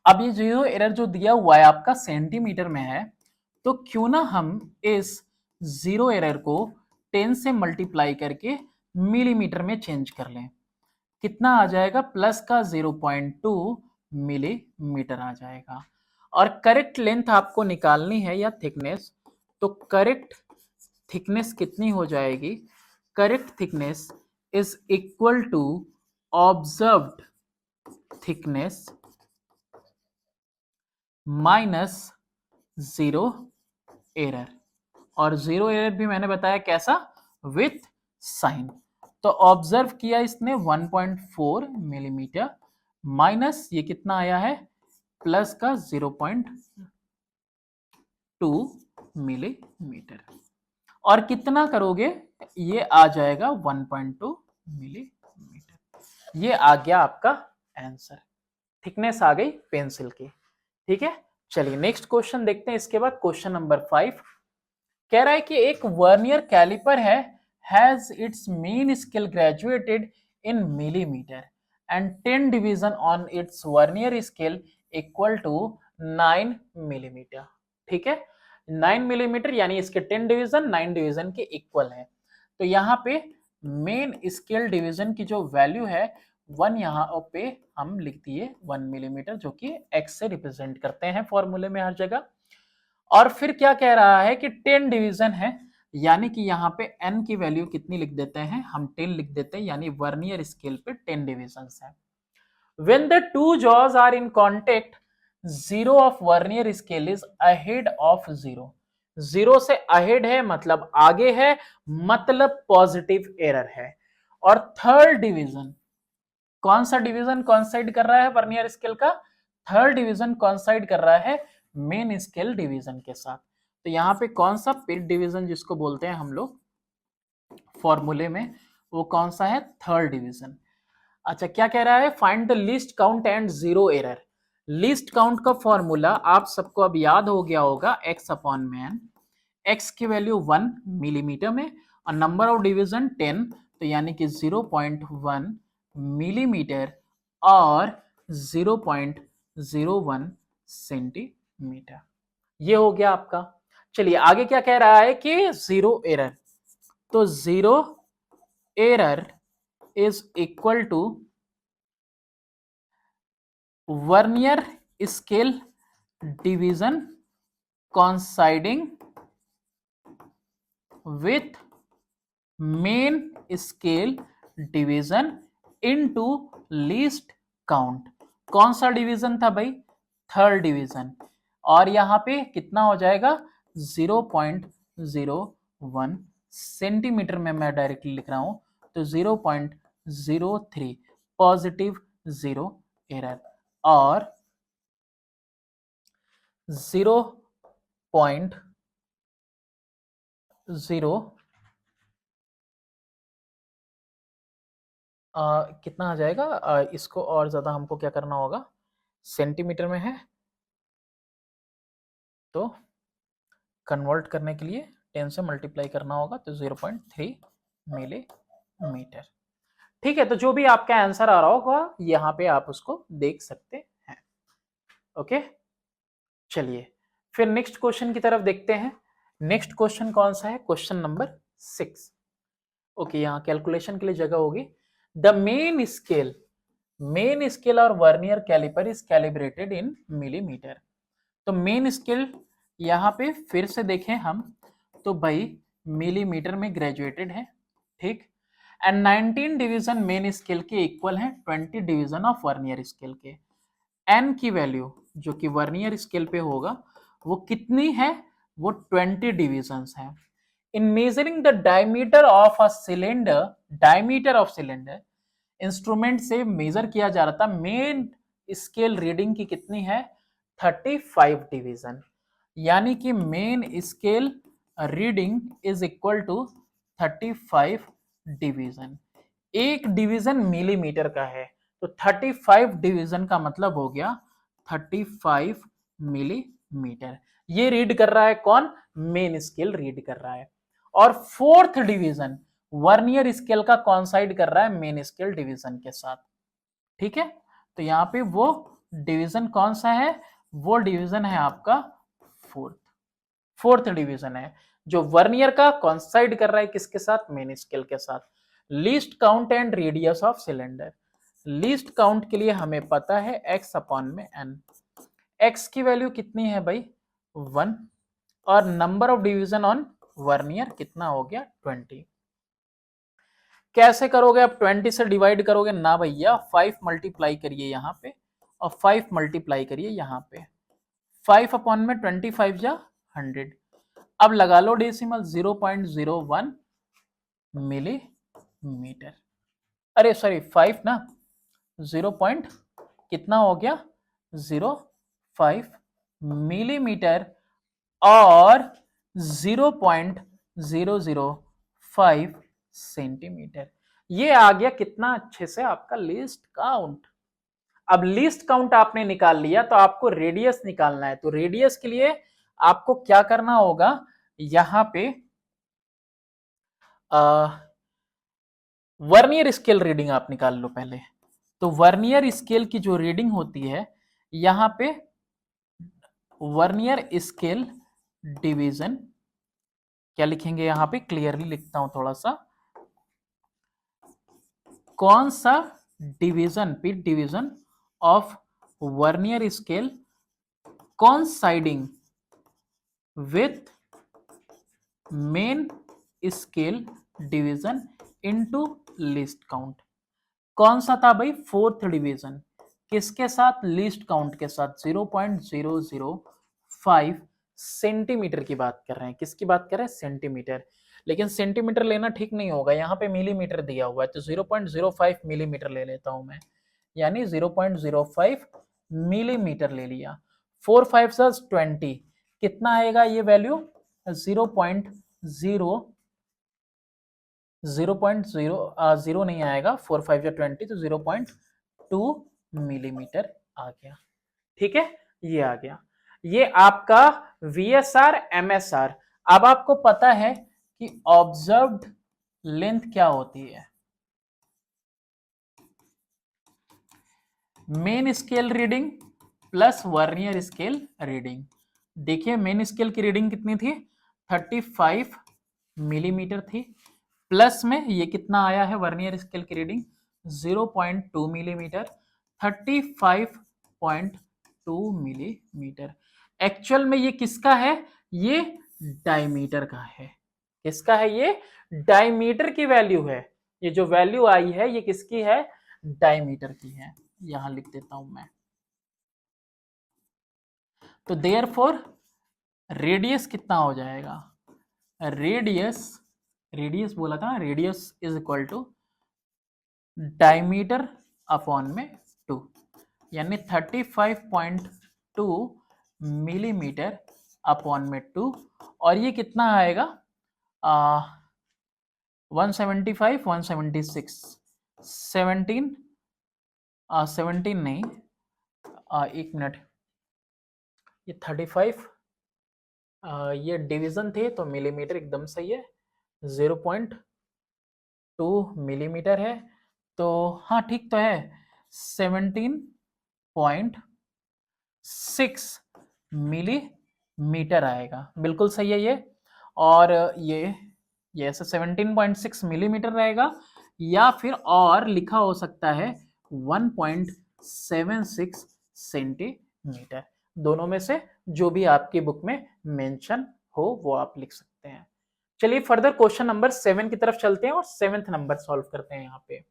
Speaker 1: अब ये जीरो एरर जो दिया हुआ है आपका सेंटीमीटर में है, तो क्यों ना हम इस जीरो एरर को 10 से मल्टीप्लाई करके मिलीमीटर में चेंज कर लें। कितना आ जाएगा, प्लस का 0.2 मिलीमीटर आ जाएगा। और करेक्ट लेंथ आपको निकालनी है या थिकनेस, तो करेक्ट थिकनेस कितनी हो जाएगी, correct thickness is equal to observed thickness minus zero error. और जीरो एरर भी मैंने बताया कैसा, विथ साइन। तो ऑब्जर्व किया इसने 1.4 मिलीमीटर, माइनस ये कितना आया है, प्लस का 0.2 मिलीमीटर, और कितना करोगे, ये आ जाएगा 1.2 मिलीमीटर। ये आ गया आपका आंसर, थिकनेस आ गई पेंसिल की, ठीक है। चलिए नेक्स्ट क्वेश्चन देखते हैं। इसके बाद क्वेश्चन नंबर 5 कह रहा है कि एक वर्नियर कैलिपर है, has its main scale graduated in millimetre and 10 division on its vernier scale equal to 9 millimetre, ठीक है। 9 मिलीमीटर यानी इसके 10 डिवीजन 9 डिवीजन के इक्वल है। तो यहाँ पे मेन स्केल डिवीजन की जो वैल्यू है 1, यहाँ पे हम लिख दिए 1 मिलीमीटर, जो कि x से रिप्रेजेंट करते हैं फॉर्मूले में हर जगह। और फिर क्या कह रहा है कि 10 डिवीजन है, यानी कि यहाँ पे n की वैल्यू कितनी लिख देते हैं हम, 10 लिख देते हैं, यानी वर्नियर स्केल पे 10 डिविजन्स है। When the two jaws are in contact, zero of vernier scale is ahead of zero. Zero से अहेड है मतलब आगे है, मतलब पॉजिटिव एरर है। और थर्ड डिवीजन, कौन सा डिवीजन कॉन्साइड कर रहा है वर्नियर स्केल का, थर्ड डिवीजन कॉन्साइड कर रहा है मेन स्केल डिवीजन के साथ। तो यहाँ पे कौन सा पिट डिवीजन जिसको बोलते हैं हम लोग फॉर्मूले में, वो कौन सा है, थर्ड डिवीजन। अच्छा क्या कह रहा है, find the least count and zero error. Least count का फॉर्मूला आप सबको अब याद हो गया होगा, x अपॉन मैन, x की वैल्यू 1 मिलीमीटर में और नंबर ऑफ डिवीजन 10, तो यानी कि 0.1 मिलीमीटर और 0.01 सेंटीमीटर, ये हो गया आपका। चलिए आगे क्या कह रहा है कि जीरो एरर, तो zero error is equal to vernier scale division coinciding with main scale division into least count. कौन सा डिवीजन था भाई, थर्ड डिवीजन। और यहां पे कितना हो जाएगा, 0.01 सेंटीमीटर में मैं डायरेक्टली लिख रहा हूं, तो 0.03 पॉजिटिव जीरो एरर और 0.0 कितना आ जाएगा, इसको और ज्यादा हमको क्या करना होगा, सेंटीमीटर में है तो कन्वर्ट करने के लिए 10 से मल्टीप्लाई करना होगा, तो 0.3 मिलीमीटर, ठीक है। तो जो भी आपका आंसर आ रहा होगा यहाँ पे आप उसको देख सकते हैं, ओके। चलिए फिर नेक्स्ट क्वेश्चन की तरफ देखते हैं। नेक्स्ट क्वेश्चन कौन सा है, क्वेश्चन नंबर 6, ओके। यहाँ कैलकुलेशन के लिए जगह होगी। द मेन स्केल और vernier caliper is calibrated in millimetre. तो मेन स्केल यहाँ पे फिर से देखें हम, तो भाई मिलीमीटर में ग्रेजुएटेड है, ठीक। एंड 19 डिवीजन मेन स्केल के इक्वल है 20 डिवीजन ऑफ वर्नियर स्केल के। एन की वैल्यू जो कि वर्नियर स्केल पे होगा वो कितनी है, वो 20 डिविजन्स है। इन measuring the diameter of a cylinder, diameter of cylinder instrument से मेजर किया जा रहा था। मेन स्केल रीडिंग की कितनी है? 35 डिवीजन, यानी कि main scale reading is equal to 35 division. एक डिवीजन मिलीमीटर का है, तो 35 डिवीजन का मतलब हो गया 35 मिलीमीटर। ये रीड कर रहा है कौन? मेन स्केल रीड कर रहा है। और फोर्थ डिवीजन वर्नियर स्केल का कॉन्साइड कर रहा है मेन स्केल डिवीजन के साथ। ठीक है, तो यहाँ पे वो डिवीजन कौन सा है? वो डिवीजन है आपका फोर्थ। फोर्थ डिवीजन है जो वर्नियर का कॉन्साइड कर रहा है किसके साथ? मेन स्केल के साथ। Least count and radius of cylinder. Least count के लिए हमें पता है x अपॉन में n। x की वैल्यू कितनी है भाई? 1। और number of division on vernier कितना हो गया? 20। कैसे करोगे? आप 20 से डिवाइड करोगे ना भैया, 5 मल्टीप्लाई करिए यहाँ पे और 5 मल्टीप्लाई करिए यहाँ पे। 5 अपॉन में 25 जा 100। अब लगा लो डेसिमल, 0.01 मिलीमीटर। अरे सॉरी 5 ना, 0 पॉइंट कितना हो गया? 0.5 मिलीमीटर और 0.005 सेंटीमीटर। ये आ गया कितना अच्छे से आपका लिस्ट काउंट। अब लिस्ट काउंट आपने निकाल लिया तो आपको रेडियस निकालना है। तो रेडियस के लिए आपको क्या करना होगा? यहां पे वर्नियर स्केल रीडिंग आप निकाल लो पहले। तो वर्नियर स्केल की जो रीडिंग होती है यहां पे वर्नियर स्केल डिवीजन, क्या लिखेंगे यहां पे? क्लियरली लिखता हूं थोड़ा सा। कौन सा डिवीजन, पीट division of vernier scale coinciding with main scale division into least count। कौन सा था भाई? Fourth division. किसके साथ? लीस्ट काउंट के साथ। 0.005 सेंटीमीटर की बात कर रहे हैं। किसकी बात कर रहे हैं? सेंटीमीटर। लेकिन सेंटीमीटर लेना ठीक नहीं होगा, यहाँ पे मिलीमीटर दिया हुआ है, तो 0.05 मिलीमीटर ले लेता हूं मैं, यानी 0.05 मिलीमीटर ले लिया। 4 5 20 कितना आएगा ये वैल्यू? 0.0 नहीं आएगा, 4 5 20 तो 0.2 मिलीमीटर आ गया। ठीक है, ये आ गया। ये आपका VSR MSR। अब आपको पता है कि ऑब्जर्व्ड लेंथ क्या होती है? Main scale reading plus vernier scale reading. देखिए मेन स्केल की रीडिंग कितनी थी? 35 मिलीमीटर थी, प्लस में ये कितना आया है? वर्नियर स्केल की रीडिंग 0.2 मिलीमीटर, 35.2 मिलीमीटर। एक्चुअल में ये किसका है? ये डायमीटर का है। किसका है? ये डायमीटर की वैल्यू है। ये जो वैल्यू आई है ये किसकी है? डायमीटर की है। यहां लिख देता हूं मैं। तो देयरफॉर रेडियस कितना हो जाएगा? रेडियस, रेडियस बोला था, radius is equal to diameter upon में 2, यानी 35.2 मिलीमीटर अपॉन में 2। और ये कितना आएगा? 175 176 17 17 नहीं, एक मिनट, ये 35 ये डिवीजन थे तो मिलीमीटर एकदम सही है, 0.2 मिलीमीटर है। तो हाँ ठीक तो है, 17.6 मिलीमीटर आएगा, बिल्कुल सही है ये। और ये ऐसे 17.6 मिलीमीटर रहेगा, या फिर और लिखा हो सकता है 1.76 सेंटीमीटर। दोनों में से जो भी आपकी बुक में मेंशन हो वो आप लिख सकते हैं। चलिए फर्दर क्वेश्चन नंबर 7 की तरफ चलते हैं और 7th नंबर सॉल्व करते हैं। यहाँ पे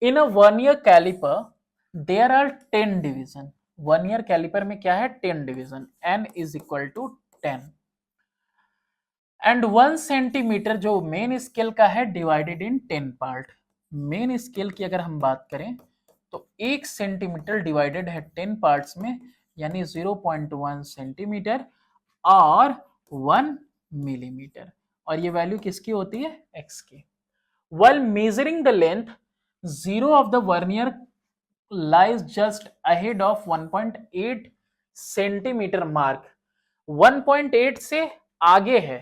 Speaker 1: in a vernier caliper there are 10 division. Vernier caliper में क्या है? 10 division. n is equal to 10 and 1 centimetre जो मेन स्केल का है divided in 10 part. Main scale की अगर हम बात करें तो 1 सेंटीमीटर डिवाइडेड है 10 पार्ट्स में, यानी 0.1 सेंटीमीटर और 1 मिलीमीटर। और ये वैल्यू किसकी होती है? एक्स की। While measuring the length, zero of the vernier lies just ahead of 1.8 centimetre mark. 1.8 से आगे है,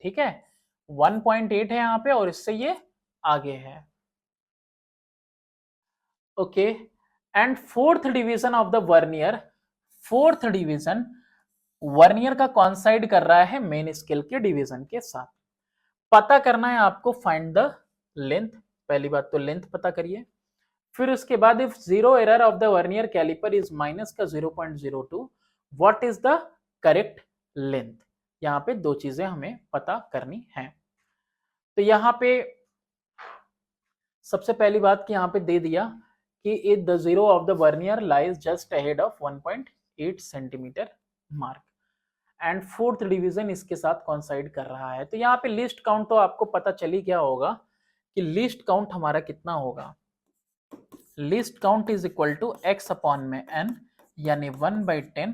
Speaker 1: ठीक है, 1.8 है यहां पे और इससे ये आगे है। Okay, and fourth division of the vernier, fourth division vernier का कॉन्साइड कर रहा है मेन स्केल के डिवीजन के साथ। पता करना है आपको फाइंड द लेंथ। पहली बात तो लेंथ पता करिए, फिर उसके बाद if zero error of the vernier caliper is minus का 0.02, what is the correct length. यहां पे दो चीजें हमें पता करनी है। तो यहां पे सबसे पहली बात कि यहां पे दे दिया कि if the zero of the vernier lies just ahead of 1.8 centimetre mark and fourth division इसके साथ कॉन्साइड कर रहा है। तो यहाँ पे लिस्ट काउंट तो आपको पता चली क्या होगा कि लिस्ट काउंट हमारा कितना होगा। Least count is equal to x upon में एन, यानी 1/10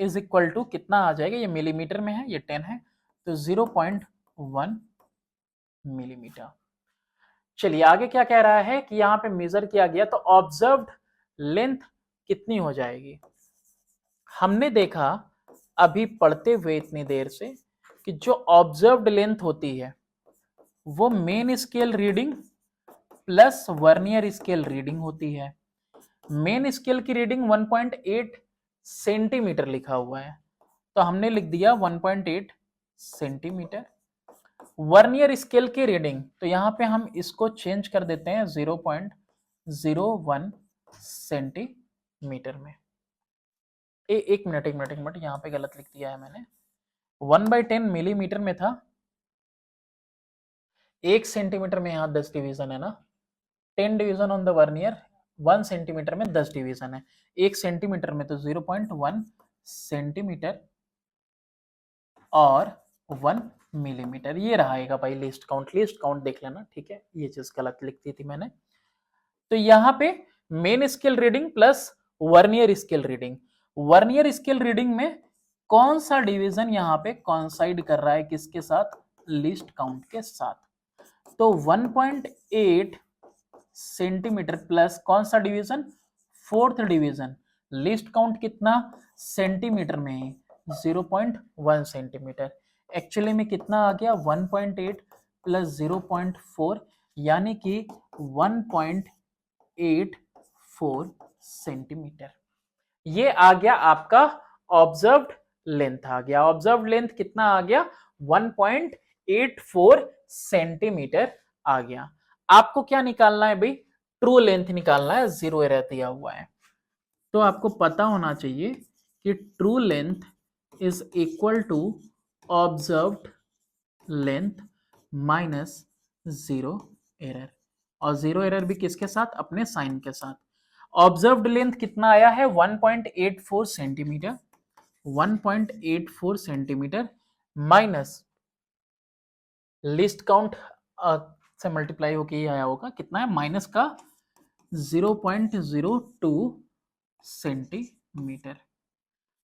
Speaker 1: इज इक्वल टू कितना आ जाएगा, ये मिलीमीटर में है, ये 10 है, तो 0.1 मिलीमीटर। चलिए आगे क्या कह रहा है कि यहाँ पे मेजर किया गया तो ऑब्जर्व्ड लेंथ कितनी हो जाएगी। हमने देखा अभी पढ़ते हुए इतनी देर से कि जो ऑब्जर्व्ड लेंथ होती है वो main scale reading plus vernier scale reading होती है। मेन स्केल की रीडिंग 1.8 सेंटीमीटर लिखा हुआ है, तो हमने लिख दिया 1.8 सेंटीमीटर। वर्नियर स्केल की रीडिंग, तो यहां पे हम इसको चेंज कर देते हैं 0.01 सेंटीमीटर में। एक मिनट, यहां पे गलत लिख दिया है मैंने। 1/10 मिलीमीटर में था, 1 सेंटीमीटर में यहां 10 डिवीजन है ना, 10 division on the vernier, 1 centimetre में 10 डिवीजन है, 1 सेंटीमीटर में तो 0.1 सेंटीमीटर और 1 मिलीमीटर। ये रहेगा भाई लिस्ट काउंट। लिस्ट काउंट देख लेना, ठीक है, ये चीज गलत लिख दी थी मैंने। तो यहां पे main scale reading plus vernier scale reading, vernier scale reading में कौन सा डिवीजन यहां पे कॉन्साइड कर रहा है किसके साथ, लिस्ट काउंट के साथ। तो 1.8 सेंटीमीटर प्लस कौन सा division, fourth division. List count कितना, सेंटीमीटर में है, 0.1 सेंटीमीटर। एक्चुअली में कितना आ गया, 1.8 प्लस 0.4 यानी कि 1.84 सेंटीमीटर। ये आ गया आपका ऑब्जर्व्ड लेंथ आ गया। ऑब्जर्व्ड लेंथ कितना आ गया, 1.84 सेंटीमीटर आ गया। आपको क्या निकालना है भाई, ट्रू लेंथ निकालना है, जीरो एरर दिया हुआ है। तो आपको पता होना चाहिए कि true length is equal to observed length minus zero error, और जीरो एरर भी किसके साथ, अपने साइन के साथ। ऑब्जर्व्ड लेंथ कितना आया है, 1.84 centimetre, 1.84 centimetre minus list count से मल्टीप्लाई होके ही आया होगा, कितना है, माइनस का 0.02 सेंटीमीटर।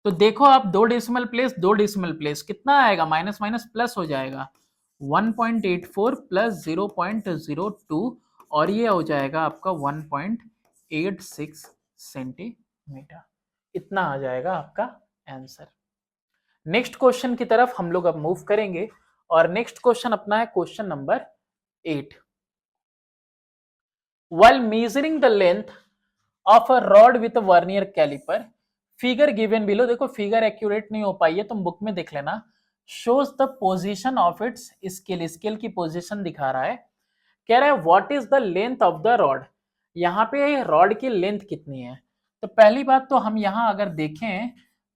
Speaker 1: तो देखो आप दो डेसिमल प्लेस कितना आएगा, माइनस माइनस प्लस हो जाएगा, 1.84 प्लस 0.02 और ये हो जाएगा आपका 1.86 सेंटीमीटर। इतना आ जाएगा आपका आंसर। नेक्स्ट क्वेश्चन की तरफ हम लोग अब मूव करेंगे और नेक्स्ट क्वेश्चन अपना है question number 8। While measuring the length of a rod with a vernier caliper, figure given below, देखो फिगर एक्यूरेट नहीं हो पाई है, तुम बुक में देख लेना, shows the position of its scale, scale की पोजीशन दिखा रहा है। कह रहा है what is the length of the rod, यहाँ पे रॉड की लेंथ कितनी है। तो पहली बात तो हम यहाँ अगर देखें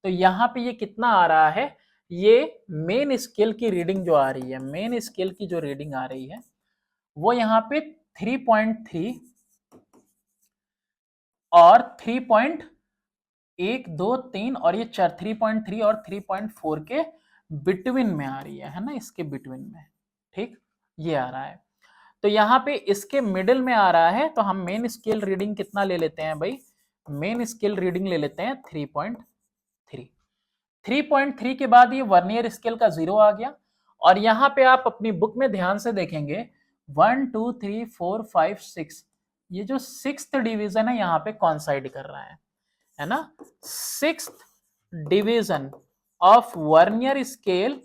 Speaker 1: तो यहाँ पे ये कितना आ रहा है, ये मेन स्केल की रीडिंग जो आ रही है, मेन स्केल की जो रीडिंग आ रही है वो यहाँ पे 3.3 और 3.1 2 3 और ये 3.3 और 3.4 के बिटवीन में आ रही है ना, इसके बिटवीन में, ठीक, ये आ रहा है। तो यहाँ पे इसके मिडिल में आ रहा है, तो हम मेन स्केल रीडिंग कितना ले लेते हैं भाई, मेन स्केल रीडिंग ले लेते हैं 3.3। 3.3 के बाद ये वर्नियर स्केल का 0 आ गया। और यहाँ पे आप अपनी बुक में ध्यान से देखेंगे 1 2 3 4 5 6, ये जो 6th डिवीजन है यहाँ पे कॉन्साइड कर रहा है ना। 6th division of vernier scale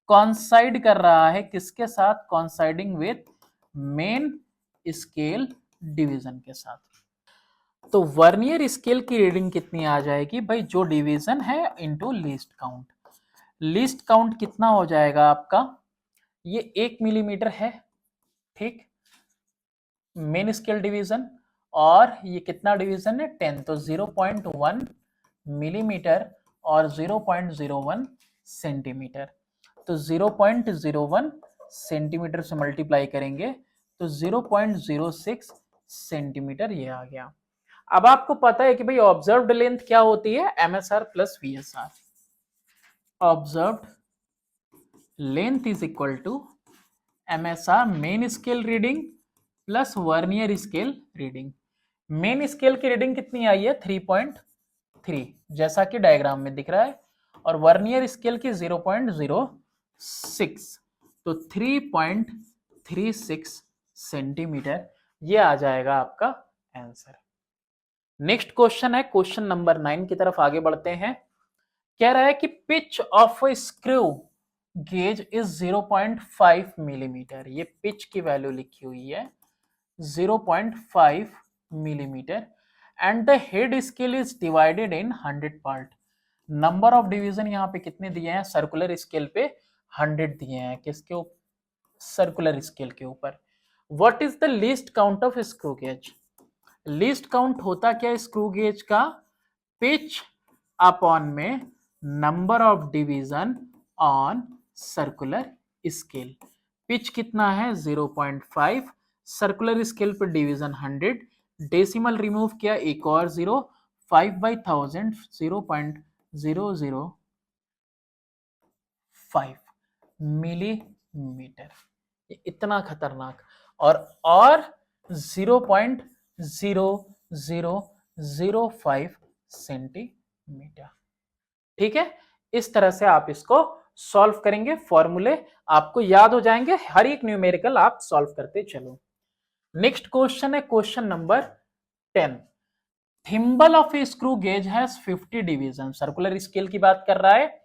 Speaker 1: कॉन्साइड कर रहा है किसके साथ, coinciding with main scale division के साथ। तो वर्नियर स्केल की रीडिंग कितनी आ जाएगी भाई, जो डिवीजन है into least count. Least count कितना हो जाएगा आपका, ये 1 मिलीमीटर है, ठीक, मेन स्केल डिवीजन, और ये कितना डिवीजन है 10, तो 0.1 मिलीमीटर और 0.01 सेंटीमीटर। तो 0.01 सेंटीमीटर से मल्टीप्लाई करेंगे तो 0.06 सेंटीमीटर ये आ गया। अब आपको पता है कि भाई ऑब्जर्व्ड लेंथ क्या होती है, MSR plus VSR। Observed length is equal to MSR main scale reading plus vernier scale reading. Main scale की रीडिंग कितनी आई है 3.3, जैसा कि डायग्राम में दिख रहा है, और वर्नियर स्केल की 0.06, तो 3.36 सेंटीमीटर ये आ जाएगा आपका आंसर। नेक्स्ट क्वेश्चन है क्वेश्चन नंबर 9 की तरफ आगे बढ़ते हैं। कह रहा है कि pitch of a screw gauge is 0.5 millimetre, ये पिच की वैल्यू लिखी हुई है 0.5 millimetre, and the head scale is divided in 100 part. Number of division यहाँ पे कितने दिए हैं, सर्कुलर स्केल पे 100 दिए हैं, किसके ऊपर, सर्कुलर स्केल के ऊपर। What is the least count of screw gauge, least count होता क्या स्क्रू गेज का, पिच अपॉन में number of division on circular scale. Pitch कितना है 0.5, सर्कुलर स्केल पर डिवीजन 100, डेसिमल रिमूव किया एक और 0, 5/1000 0.0005 मिलीमीटर, इतना खतरनाक, और 0.0005 सेंटीमीटर। ठीक है, इस तरह से आप इसको सॉल्व करेंगे, फॉर्मूले आपको याद हो जाएंगे, हर एक न्यूमेरिकल आप सॉल्व करते चलो। नेक्स्ट क्वेश्चन है question number 10। Thimble of a screw gauge has 50 division, circular scale की बात कर रहा है।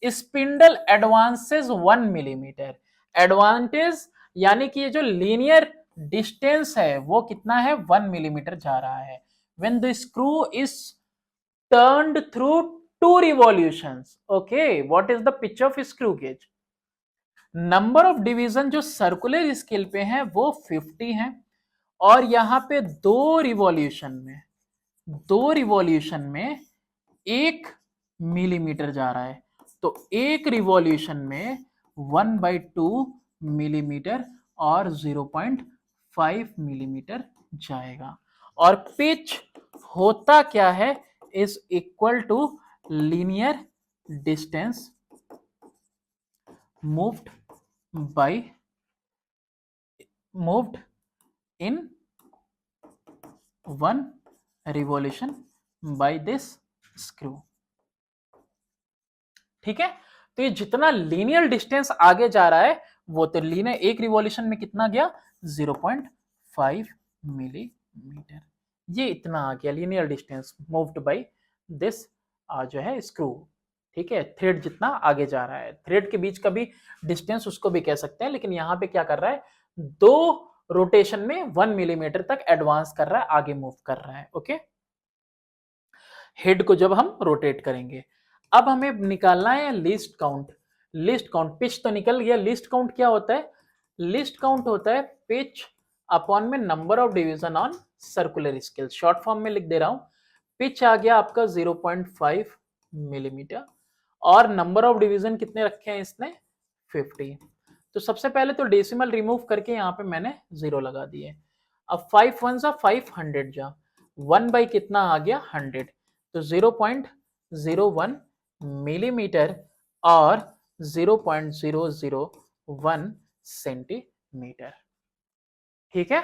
Speaker 1: स्पिंडल एडवांसेस 1 मिलीमीटर, एडवांटेज यानी कि ये जो लीनियर डिस्टेंस है वो कितना है 1 मिलीमीटर जा रहा है। When the screw is turned through 2 revolutions, okay, what is the pitch of screw gauge? Number of division जो सर्कुलर स्केल पे है वो 50 है, और यहां पे दो रिवॉल्यूशन में 1 मिलीमीटर जा रहा है, तो एक रिवॉल्यूशन में 1/2 मिलीमीटर और 0.5 मिलीमीटर जाएगा। और पिच होता क्या है, is equal to linear distance moved in 1 revolution by this screw। ठीक है, तो ये जितना लीनियर डिस्टेंस आगे जा रहा है वो तो लीनियर, एक रिवॉल्यूशन में कितना गया 0.5 मिलीमीटर, ये इतना आ गया linear distance moved by this जो है स्क्रू। ठीक है, थ्रेड जितना आगे जा रहा है, थ्रेड के बीच का भी डिस्टेंस उसको भी कह सकते हैं, लेकिन यहां पे क्या कर रहा है, दो रोटेशन में 1 मिलीमीटर तक एडवांस कर रहा है, आगे मूव कर रहा है। ओके, हेड को जब हम रोटेट करेंगे। अब हमें निकालना है least count. List count, pitch तो निकल गया, लिस्ट काउंट क्या होता है, लिस्ट काउंट होता है पिच अपॉन में number of division on circular scale. Short form में लिख दे रहा हूं, पिच आ गया आपका 0.5 मिलीमीटर, और नंबर ऑफ डिवीजन कितने रखे हैं इसने 50। तो सबसे पहले तो डेसिमल रिमूव करके यहाँ पे मैंने 0 लगा दिए। अब 5 1 जा 5, 100 जा, 1 बाई कितना आ गया 100, तो 0.01 मिलीमीटर और 0.001 सेंटीमीटर। ठीक है,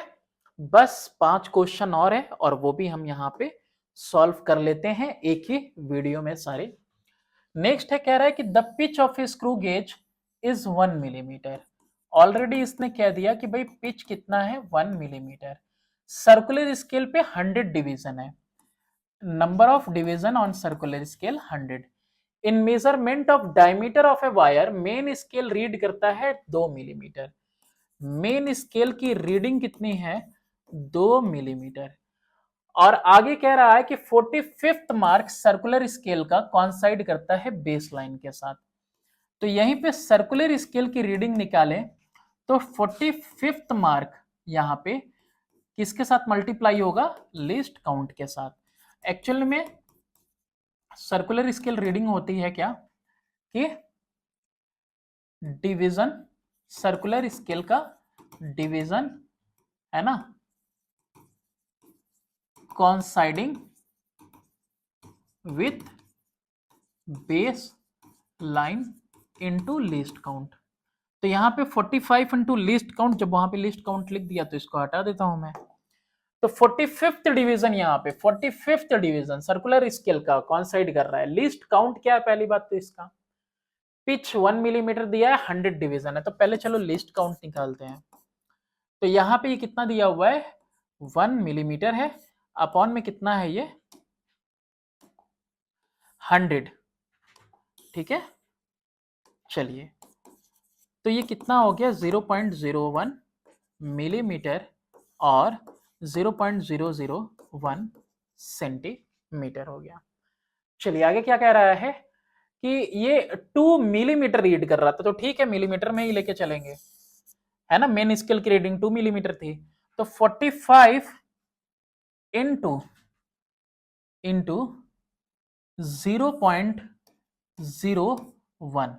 Speaker 1: बस 5 क्वेश्चन और है और वो भी हम यहाँ पे सॉल्व कर लेते हैं एक ही वीडियो में सारे। नेक्स्ट है, कह रहा है कि the pitch of a screw gauge is 1 millimetre. Already इसने कह दिया कि भाई पिच कितना है, 1 मिलीमीटर। सर्कुलर स्केल पे 100 डिवीजन है, number of division on circular scale 100। In measurement of diameter of a wire main scale read करता है 2 मिलीमीटर। मेन स्केल की रीडिंग कितनी है, 2 मिलीमीटर। और आगे कह रहा है कि 45th मार्क सर्कुलर स्केल का कॉन्साइड करता है बेस लाइन के साथ। तो यहीं पे सर्कुलर स्केल की रीडिंग निकालें तो 45th मार्क यहां पे किसके साथ मल्टीप्लाई होगा, लीस्ट काउंट के साथ। एक्चुअल में सर्कुलर स्केल रीडिंग होती है क्या कि डिवीजन, सर्कुलर स्केल का डिवीजन है ना, coinciding with base line into least count. तो यहां पे 45 इंटू लीस्ट काउंट, जब वहां पे लीस्ट काउंट लिख दिया तो इसको हटा देता हूं मैं। तो 45th डिवीजन, यहाँ पे 45th डिवीजन सर्कुलर स्केल का कॉन्साइड कर रहा है। लीस्ट काउंट क्या है, पहली बात तो इसका पिच 1 मिलीमीटर दिया है, 100 डिवीजन है, तो पहले चलो लिस्ट काउंट निकालते हैं। तो यहाँ पे ये कितना दिया हुआ है, 1 मिलीमीटर है, अपॉन में कितना है ये 100। ठीक है, चलिए तो ये कितना हो गया 0.01 मिलीमीटर और 0.001 सेंटीमीटर हो गया। चलिए आगे क्या कह रहा है कि ये 2 मिलीमीटर रीड कर रहा था, तो ठीक है मिलीमीटर में ही लेके चलेंगे, है ना। मेन स्केल की रीडिंग 2 मिलीमीटर थी, तो 45 इंटू 0.01,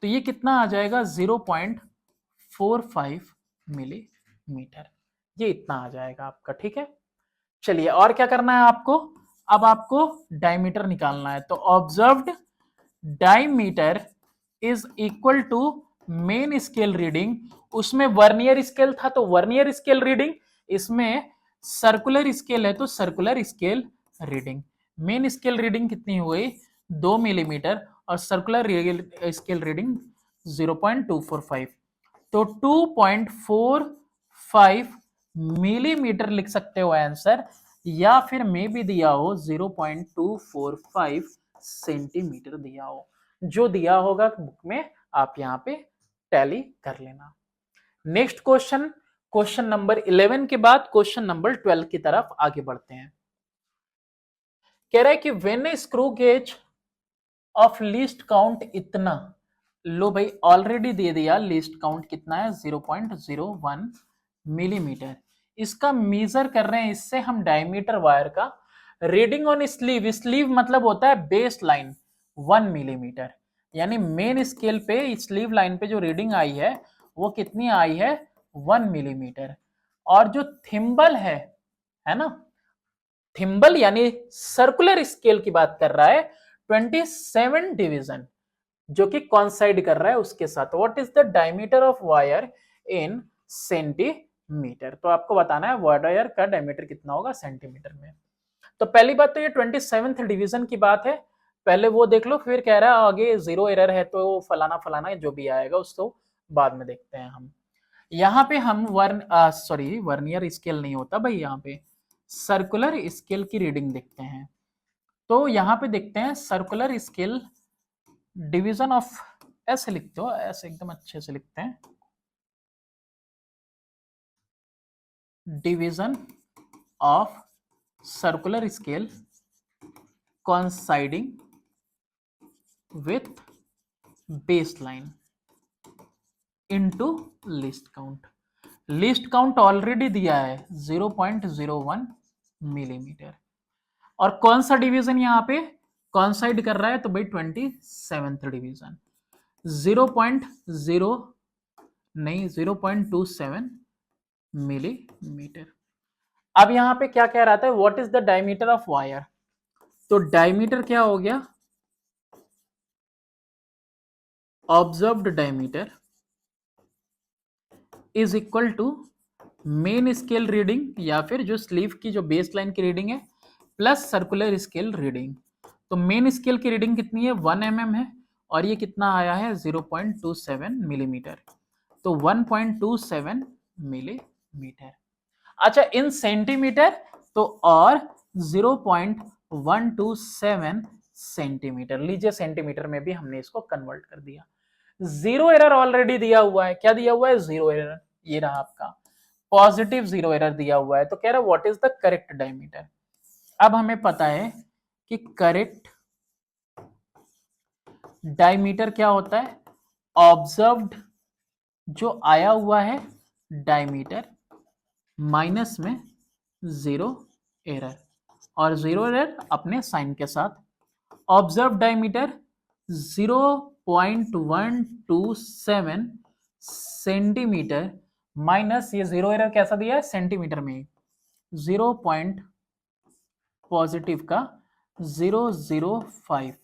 Speaker 1: तो ये कितना आ जाएगा 0.45 मिलीमीटर, ये इतना आ जाएगा आपका। ठीक है, चलिए और क्या करना है आपको, अब आपको डायमीटर निकालना है। तो observed diameter is equal to main scale reading, उसमें वर्नियर स्केल था तो वर्नियर स्केल रीडिंग, इसमें सर्कुलर स्केल है तो circular scale reading. Main scale reading कितनी हुई, 2 मिलीमीटर और सर्कुलर स्केल रीडिंग 0.245, तो 2.45 मिलीमीटर लिख सकते हो आंसर, या फिर मे भी दिया हो 0.245 सेंटीमीटर दिया हो, जो दिया होगा बुक में आप यहाँ पे टैली कर लेना। नेक्स्ट क्वेश्चन, क्वेश्चन नंबर 11 के बाद क्वेश्चन नंबर 12 की तरफ आगे बढ़ते हैं। कह रहा है कि when A screw gauge of least count इतना, लो भाई ऑलरेडी दे दिया लीस्ट काउंट कितना है 0.01 मिलीमीटर, इसका मेजर कर रहे हैं इससे हम डायमीटर वायर का। रीडिंग ऑन स्लीव, स्लीव मतलब होता है बेस लाइन 1 मिलीमीटर, यानी मेन स्केल पे स्लीव लाइन पे जो रीडिंग आई है वो कितनी आई है 1 मिलीमीटर। और जो थिम्बल है ना, थिम्बल यानी सर्कुलर स्केल की बात कर रहा है, 27 डिवीजन जो कि कॉन्साइड कर रहा है उसके साथ। What is the diameter of wire in centimetre, तो आपको बताना है वायर का डायमीटर कितना होगा सेंटीमीटर में। तो पहली बात तो ये 27th डिवीजन की बात है, पहले वो देख लो, फिर कह रहा है आगे जीरो एरर है तो फलाना फलाना जो भी आएगा उसको बाद में देखते हैं हम। यहाँ पे हम वर्नियर स्केल नहीं होता भाई, यहाँ पे सर्कुलर स्केल की रीडिंग देखते हैं। तो यहाँ पे देखते हैं सर्कुलर स्केल डिवीजन ऑफ, ऐसे लिखते हो, ऐसे एकदम अच्छे से लिखते हैं, division of circular scale coinciding with baseline into list count। List count already दिया है 0.01 मिलीमीटर, और कौन सा डिवीजन यहाँ पे कॉन्साइड कर रहा है, तो भाई 27th डिवीजन, 0.0 नहीं 0.27 मिलीमीटर। अब यहाँ पे क्या कह रहा था, what is the diameter of wire, तो डायमीटर क्या हो गया observed diameter is equal to main scale reading या फिर जो स्लीव की जो बेस लाइन की रीडिंग है प्लस सर्कुलर स्केल रीडिंग। तो मेन स्केल की रीडिंग कितनी है 1 mm है और ये कितना आया है 0.27 मिलीमीटर। तो 1.27 मिलीमीटर। अच्छा इन सेंटीमीटर तो और 0.127 सेंटीमीटर। लीजिए सेंटीमीटर में भी हमने इसको कन्वर्ट कर दिया। जीरो एरर ऑलरेडी दिया हुआ है। क्या दिया हुआ है? Zero error. ये रहा आपका पॉजिटिव जीरो एरर दिया हुआ है। तो कह रहा है what is the correct diameter. अब हमें पता है कि करेक्ट डायमीटर क्या होता है? ऑब्जर्व्ड जो आया हुआ है डायमीटर माइनस में जीरो एरर और जीरो एरर अपने साइन के साथ। ऑब्जर्व डायमीटर 0.127 सेंटीमीटर माइनस ये जीरो एरर कैसा दिया है? सेंटीमीटर में। 0 पॉइंट पॉजिटिव का 005।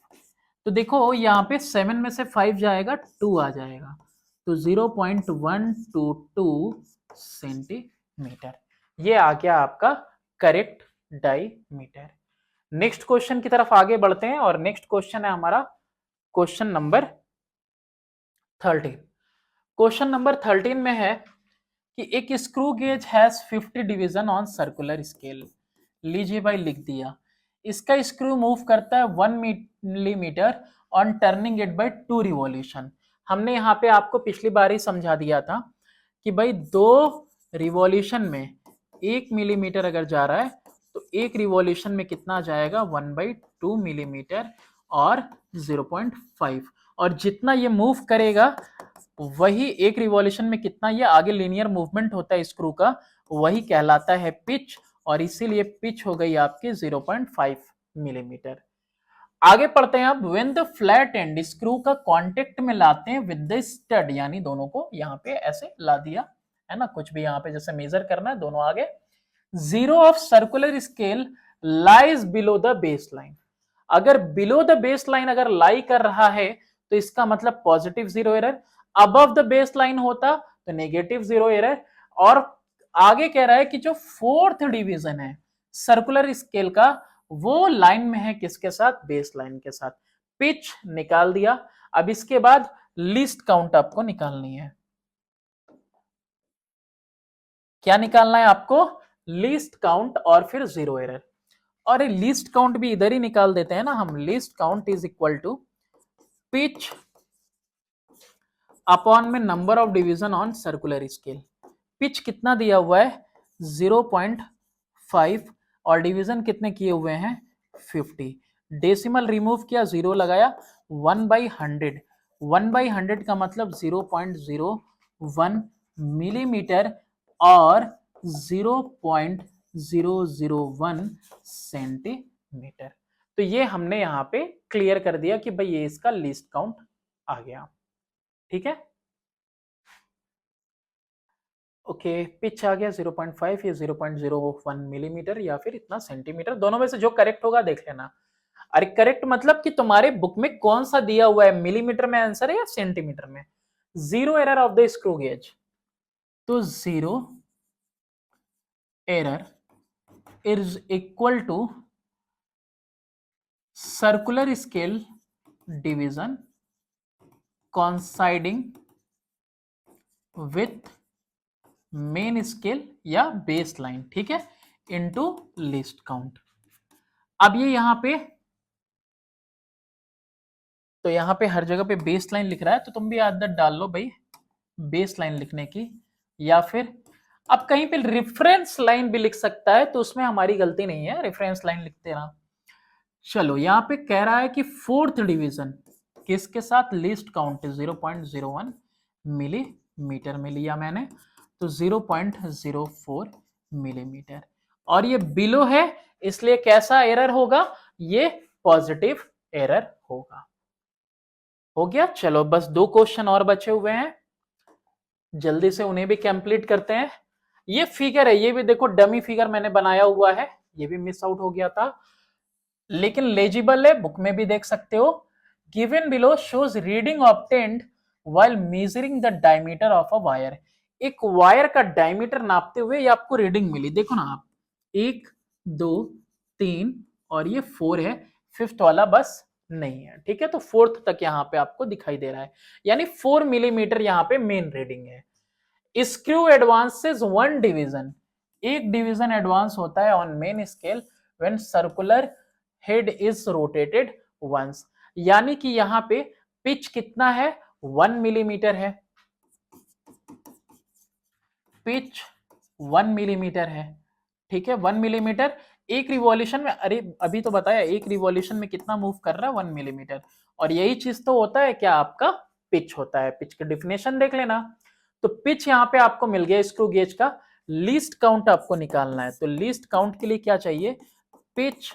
Speaker 1: तो देखो यहाँ पे 7 में से 5 जाएगा 2 आ जाएगा तो 0.122 सेंटीमीटर। ये आ गया आपका करेक्ट डायमीटर। नेक्स्ट क्वेश्चन की तरफ आगे बढ़ते हैं और नेक्स्ट क्वेश्चन है हमारा क्वेश्चन नंबर 13। क्वेश्चन नंबर 13 में है कि एक screw gauge has 50 division on circular scale. लीजिए भाई लिख दिया। इसका स्क्रू मूव करता है 1 millimetre on turning it by 2 revolution. हमने यहाँ पे आपको पिछली बार ही समझा दिया था कि भाई 2 रिवॉल्यूशन में 1 मिलीमीटर अगर जा रहा है तो एक रिवॉल्यूशन में कितना जाएगा 1/2 मिलीमीटर और 0.5। और जितना ये मूव करेगा वही एक रिवॉल्यूशन में कितना ये आगे लीनियर मूवमेंट होता है स्क्रू का, वही कहलाता है पिच और इसीलिए पिच हो गई आपकी 0.5 मिलीमीटर। आगे पढ़ते हैं अब। When the flat and screw का कांटेक्ट में लाते हैं विद द स्टड, यानी दोनों को यहाँ पे ऐसे ला दिया है ना, कुछ भी यहाँ पे जैसे मेजर करना है दोनों आगे। Zero of circular scale lies below the base line. अगर बिलो द बेस लाइन अगर लाई कर रहा है तो इसका मतलब positive zero error. Above the base line होता तो नेगेटिव जीरो एरर। और आगे कह रहा है कि जो फोर्थ डिवीजन है सर्कुलर स्केल का वो लाइन में है किसके साथ? बेस लाइन के साथ। पिच निकाल दिया। अब इसके बाद लीस्ट काउंट आपको निकालनी है। क्या निकालना है आपको? लीस्ट काउंट और फिर जीरो एरर। और लीस्ट काउंट भी इधर ही निकाल देते हैं ना हम। Least count is equal to pitch upon में number of division on circular scale. Pitch कितना दिया हुआ है? 0.5 और डिवीजन कितने किए हुए हैं? 50। डेसिमल रिमूव किया, जीरो लगाया, 1/100। 1/100 का मतलब 0.01 मिलीमीटर और 0.001 सेंटीमीटर। तो ये हमने यहाँ पे क्लियर कर दिया कि भाई ये इसका लीस्ट काउंट आ गया। ठीक है, ओके। पिच आ गया 0.5 या 0.01 मिलीमीटर या फिर इतना सेंटीमीटर, दोनों में से जो करेक्ट होगा देख लेना। अरे करेक्ट मतलब कि तुम्हारे बुक में कौन सा दिया हुआ है, मिलीमीटर में आंसर है या सेंटीमीटर में? Zero error of the screw gauge. तो zero error is equal to circular scale division coinciding with main scale या बेस लाइन, ठीक है, इनटू लीस्ट काउंट। अब ये यहां पे तो यहां पे हर जगह पे बेस लाइन लिख रहा है तो तुम भी आदत डाल लो भाई बेस लाइन लिखने की, या फिर अब कहीं पे रेफरेंस लाइन भी लिख सकता है तो उसमें हमारी गलती नहीं है, रेफरेंस लाइन लिखते रहा। चलो यहां पे कह रहा है कि फोर्थ डिवीजन किसके साथ? लीस्ट काउंट 0.01 मिलीमीटर में लिया मैंने तो 0.04 मिलीमीटर और ये बिलो है इसलिए कैसा एरर होगा? ये पॉजिटिव एरर होगा। हो गया। चलो बस 2 क्वेश्चन और बचे हुए हैं, जल्दी से उन्हें भी कंप्लीट करते हैं। ये फिगर है, ये भी देखो डमी फिगर मैंने बनाया हुआ है, ये भी मिस आउट हो गया था लेकिन लेजिबल है, बुक में भी देख सकते हो। Given below shows reading obtained while measuring the diameter of a wire। एक वायर का डायमीटर नापते हुए ये आपको रीडिंग मिली, देखो ना आप, 1 2 3 और ये 4 है, फिफ्थ वाला बस नहीं है, ठीक है। तो फोर्थ तक यहाँ पे आपको दिखाई दे रहा है, यानी 4 मिलीमीटर यहाँ पे मेन रीडिंग है। स्क्रू एडवांसेस 1 डिवीजन, एक डिवीजन एडवांस होता है on main scale when circular head is rotated once, यानी कि यहाँ पे पिच कितना है, 1 मिलीमीटर है, पिच 1 मिलीमीटर है, ठीक है। 1 मिलीमीटर एक रिवॉल्यूशन में, अरे अभी तो बताया एक रिवॉल्यूशन में कितना मूव कर रहा है, 1 मिलीमीटर। और यही चीज तो होता है क्या, आपका पिच होता है। पिच की डिफिनेशन देख लेना। तो पिच यहाँ पे आपको मिल गया स्क्रू गेज का, लीस्ट काउंट आपको निकालना है। तो लीस्ट काउंट के लिए क्या चाहिए, पिच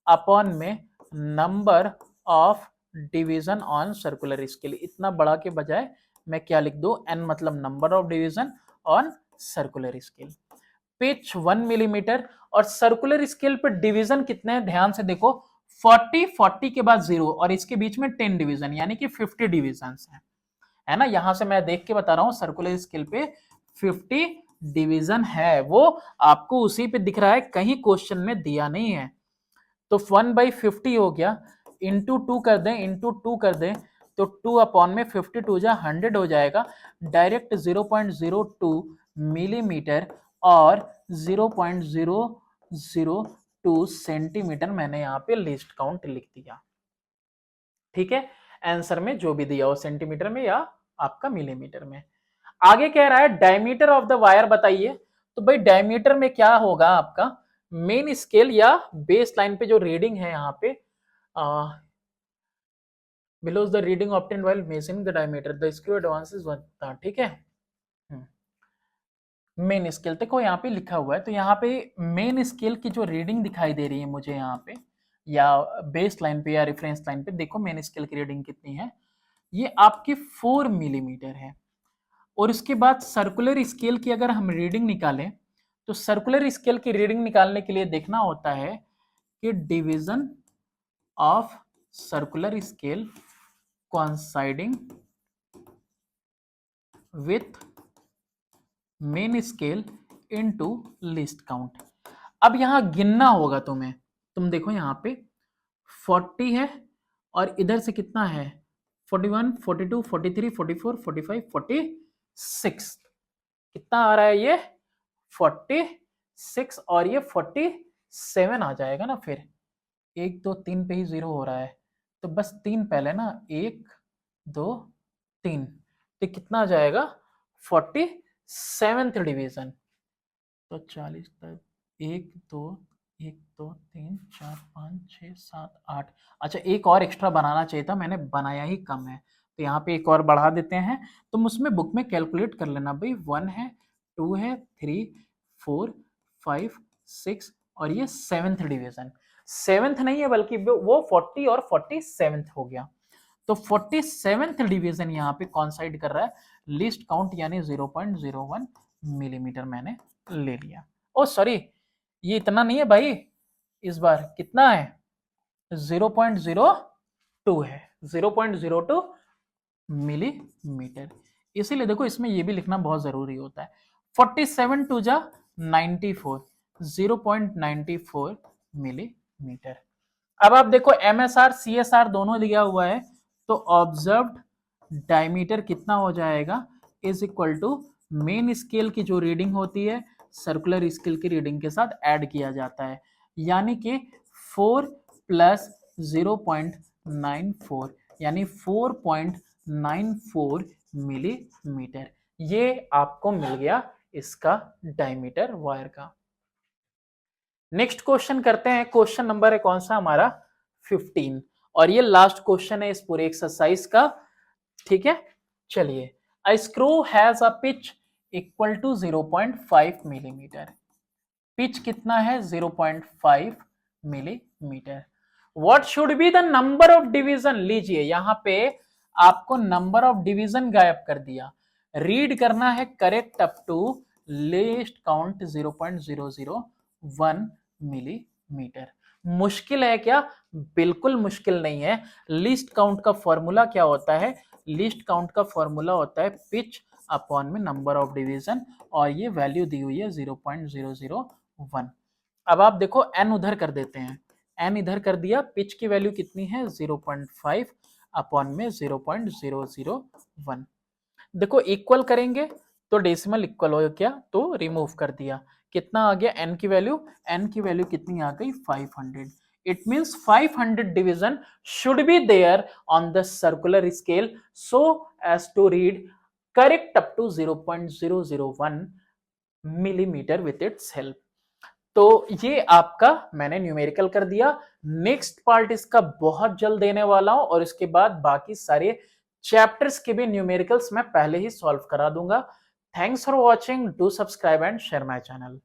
Speaker 1: अपॉन में number of division on circular scale. इतना बड़ा के बजाय मैं क्या लिख दूं, एन मतलब number of division on circular scale. Pitch 1 millimetre और सर्कुलर स्केल पे डिवीजन कितने हैं, ध्यान से देखो, 40 40 के बाद 0 और इसके बीच में 10 डिवीजन, यानी कि 50 डिवीजन है ना। यहां से मैं देख के बता रहा हूं, सर्कुलर स्केल पे 50 डिवीजन है, वो आपको उसी पे दिख रहा है, कहीं क्वेश्चन में दिया नहीं है। तो 1/50 हो गया, इंटू 2 कर दें, इंटू 2 कर दें, तो 2 अपॉन में 52 जा 100 हो जाएगा, डायरेक्ट 0.02 मिलीमीटर और 0.002 सेंटीमीटर मैंने यहाँ पे लिस्ट काउंट लिख दिया, ठीक है। आंसर में जो भी दिया हो, सेंटीमीटर में या आपका मिलीमीटर में। आगे कह रहा है डायमीटर ऑफ द वायर बताइए। तो भाई डायमीटर में क्या होगा आपका, मेन स्केल या बेस लाइन पे जो रीडिंग है यहाँ पे, below the reading obtained while measuring the diameter the screw advances 1, ठीक है। मेन स्केल देखो यहाँ पे लिखा हुआ है, तो यहाँ पे मेन स्केल की जो रीडिंग दिखाई दे रही है मुझे यहाँ पे, या बेस लाइन पे या रेफरेंस लाइन पे, देखो मेन स्केल की रीडिंग कितनी है, ये आपकी 4 मिलीमीटर है। और इसके बाद सर्कुलर स्केल की अगर हम रीडिंग निकालें, तो सर्कुलर स्केल की रीडिंग निकालने के लिए देखना होता है कि division of circular scale coinciding with main scale into least count. अब यहां गिनना होगा तुम्हें, तुम देखो यहाँ पे 40 है और इधर से कितना है, 41 42 43 44 45 46, कितना आ रहा है ये 46 और ये 47 आ जाएगा ना। फिर 1 2 3 पे ही 0 हो रहा है, तो बस 3 पहले ना, 1 2 3, तो कितना आ जाएगा 47th डिवीजन। तो 40 तक 1 2 1 2 3 4 5 6 7 8, अच्छा एक और एक्स्ट्रा बनाना चाहिए था, मैंने बनाया ही कम है, तो यहाँ पे एक और बढ़ा देते हैं। तुम उसमें बुक में कैलकुलेट कर लेना भाई, 1 है 2 है 3 4 5 6 और ये 7th डिवीजन, 7th नहीं है बल्कि वो 40 और 47th हो गया। तो 47th डिवीजन यहाँ पे कॉन्साइड कर रहा है लिस्ट काउंट, यानी 0.01 मिलीमीटर मैंने ले लिया। ओ सॉरी, ये इतना नहीं है भाई, इस बार कितना है 0.02 है, 0.02 मिलीमीटर। इसीलिए देखो इसमें ये भी लिखना बहुत जरूरी होता है। 47 टू जा 94, 0.94 मिलीमीटर। अब आप देखो MSR CSR दोनों दिया हुआ है, तो ऑब्जर्व्ड डायमीटर कितना हो जाएगा, is equal to main scale की जो रीडिंग होती है सर्कुलर स्केल की रीडिंग के साथ ऐड किया जाता है, यानी कि 4 प्लस 0.94 यानी 4.94 मिलीमीटर, ये आपको मिल गया इसका डायमीटर वायर का। नेक्स्ट क्वेश्चन करते हैं, क्वेश्चन नंबर है कौन सा हमारा 15, और ये लास्ट क्वेश्चन है इस पूरे एक्सरसाइज का, ठीक है। चलिए, a screw has a pitch equal to 0.5 millimetre, pitch कितना है 0.5 millimetre. What should be the number of division, लीजिए यहां पे आपको नंबर ऑफ डिवीजन गायब कर दिया, रीड करना है correct up to least count 0.001 millimetre. मुश्किल है क्या, बिल्कुल मुश्किल नहीं है। लिस्ट काउंट का फॉर्मूला क्या होता है, लीस्ट काउंट का फॉर्मूला होता है पिच अपॉन में नंबर ऑफ डिवीजन, और ये वैल्यू दी हुई है 0.001। अब आप देखो n उधर कर देते हैं, n इधर कर दिया, पिच की वैल्यू कितनी है 0.5 अपॉन में 0.001। देखो इक्वल करेंगे तो डेसिमल इक्वल हो गया तो रिमूव कर दिया, कितना आ गया n की वैल्यू, n की वैल्यू कितनी आ गई 500। It means 500 division should be there on the circular scale so as to read correct up to 0.001 millimetre with its help. तो ये आपका मैंने न्यूमेरिकल कर दिया। नेक्स्ट पार्ट इसका बहुत जल्द देने वाला हूं और इसके बाद बाकी सारे चैप्टर्स के भी न्यूमेरिकल्स मैं पहले ही सॉल्व करा दूंगा। Thanks for watching, do subscribe and share my channel.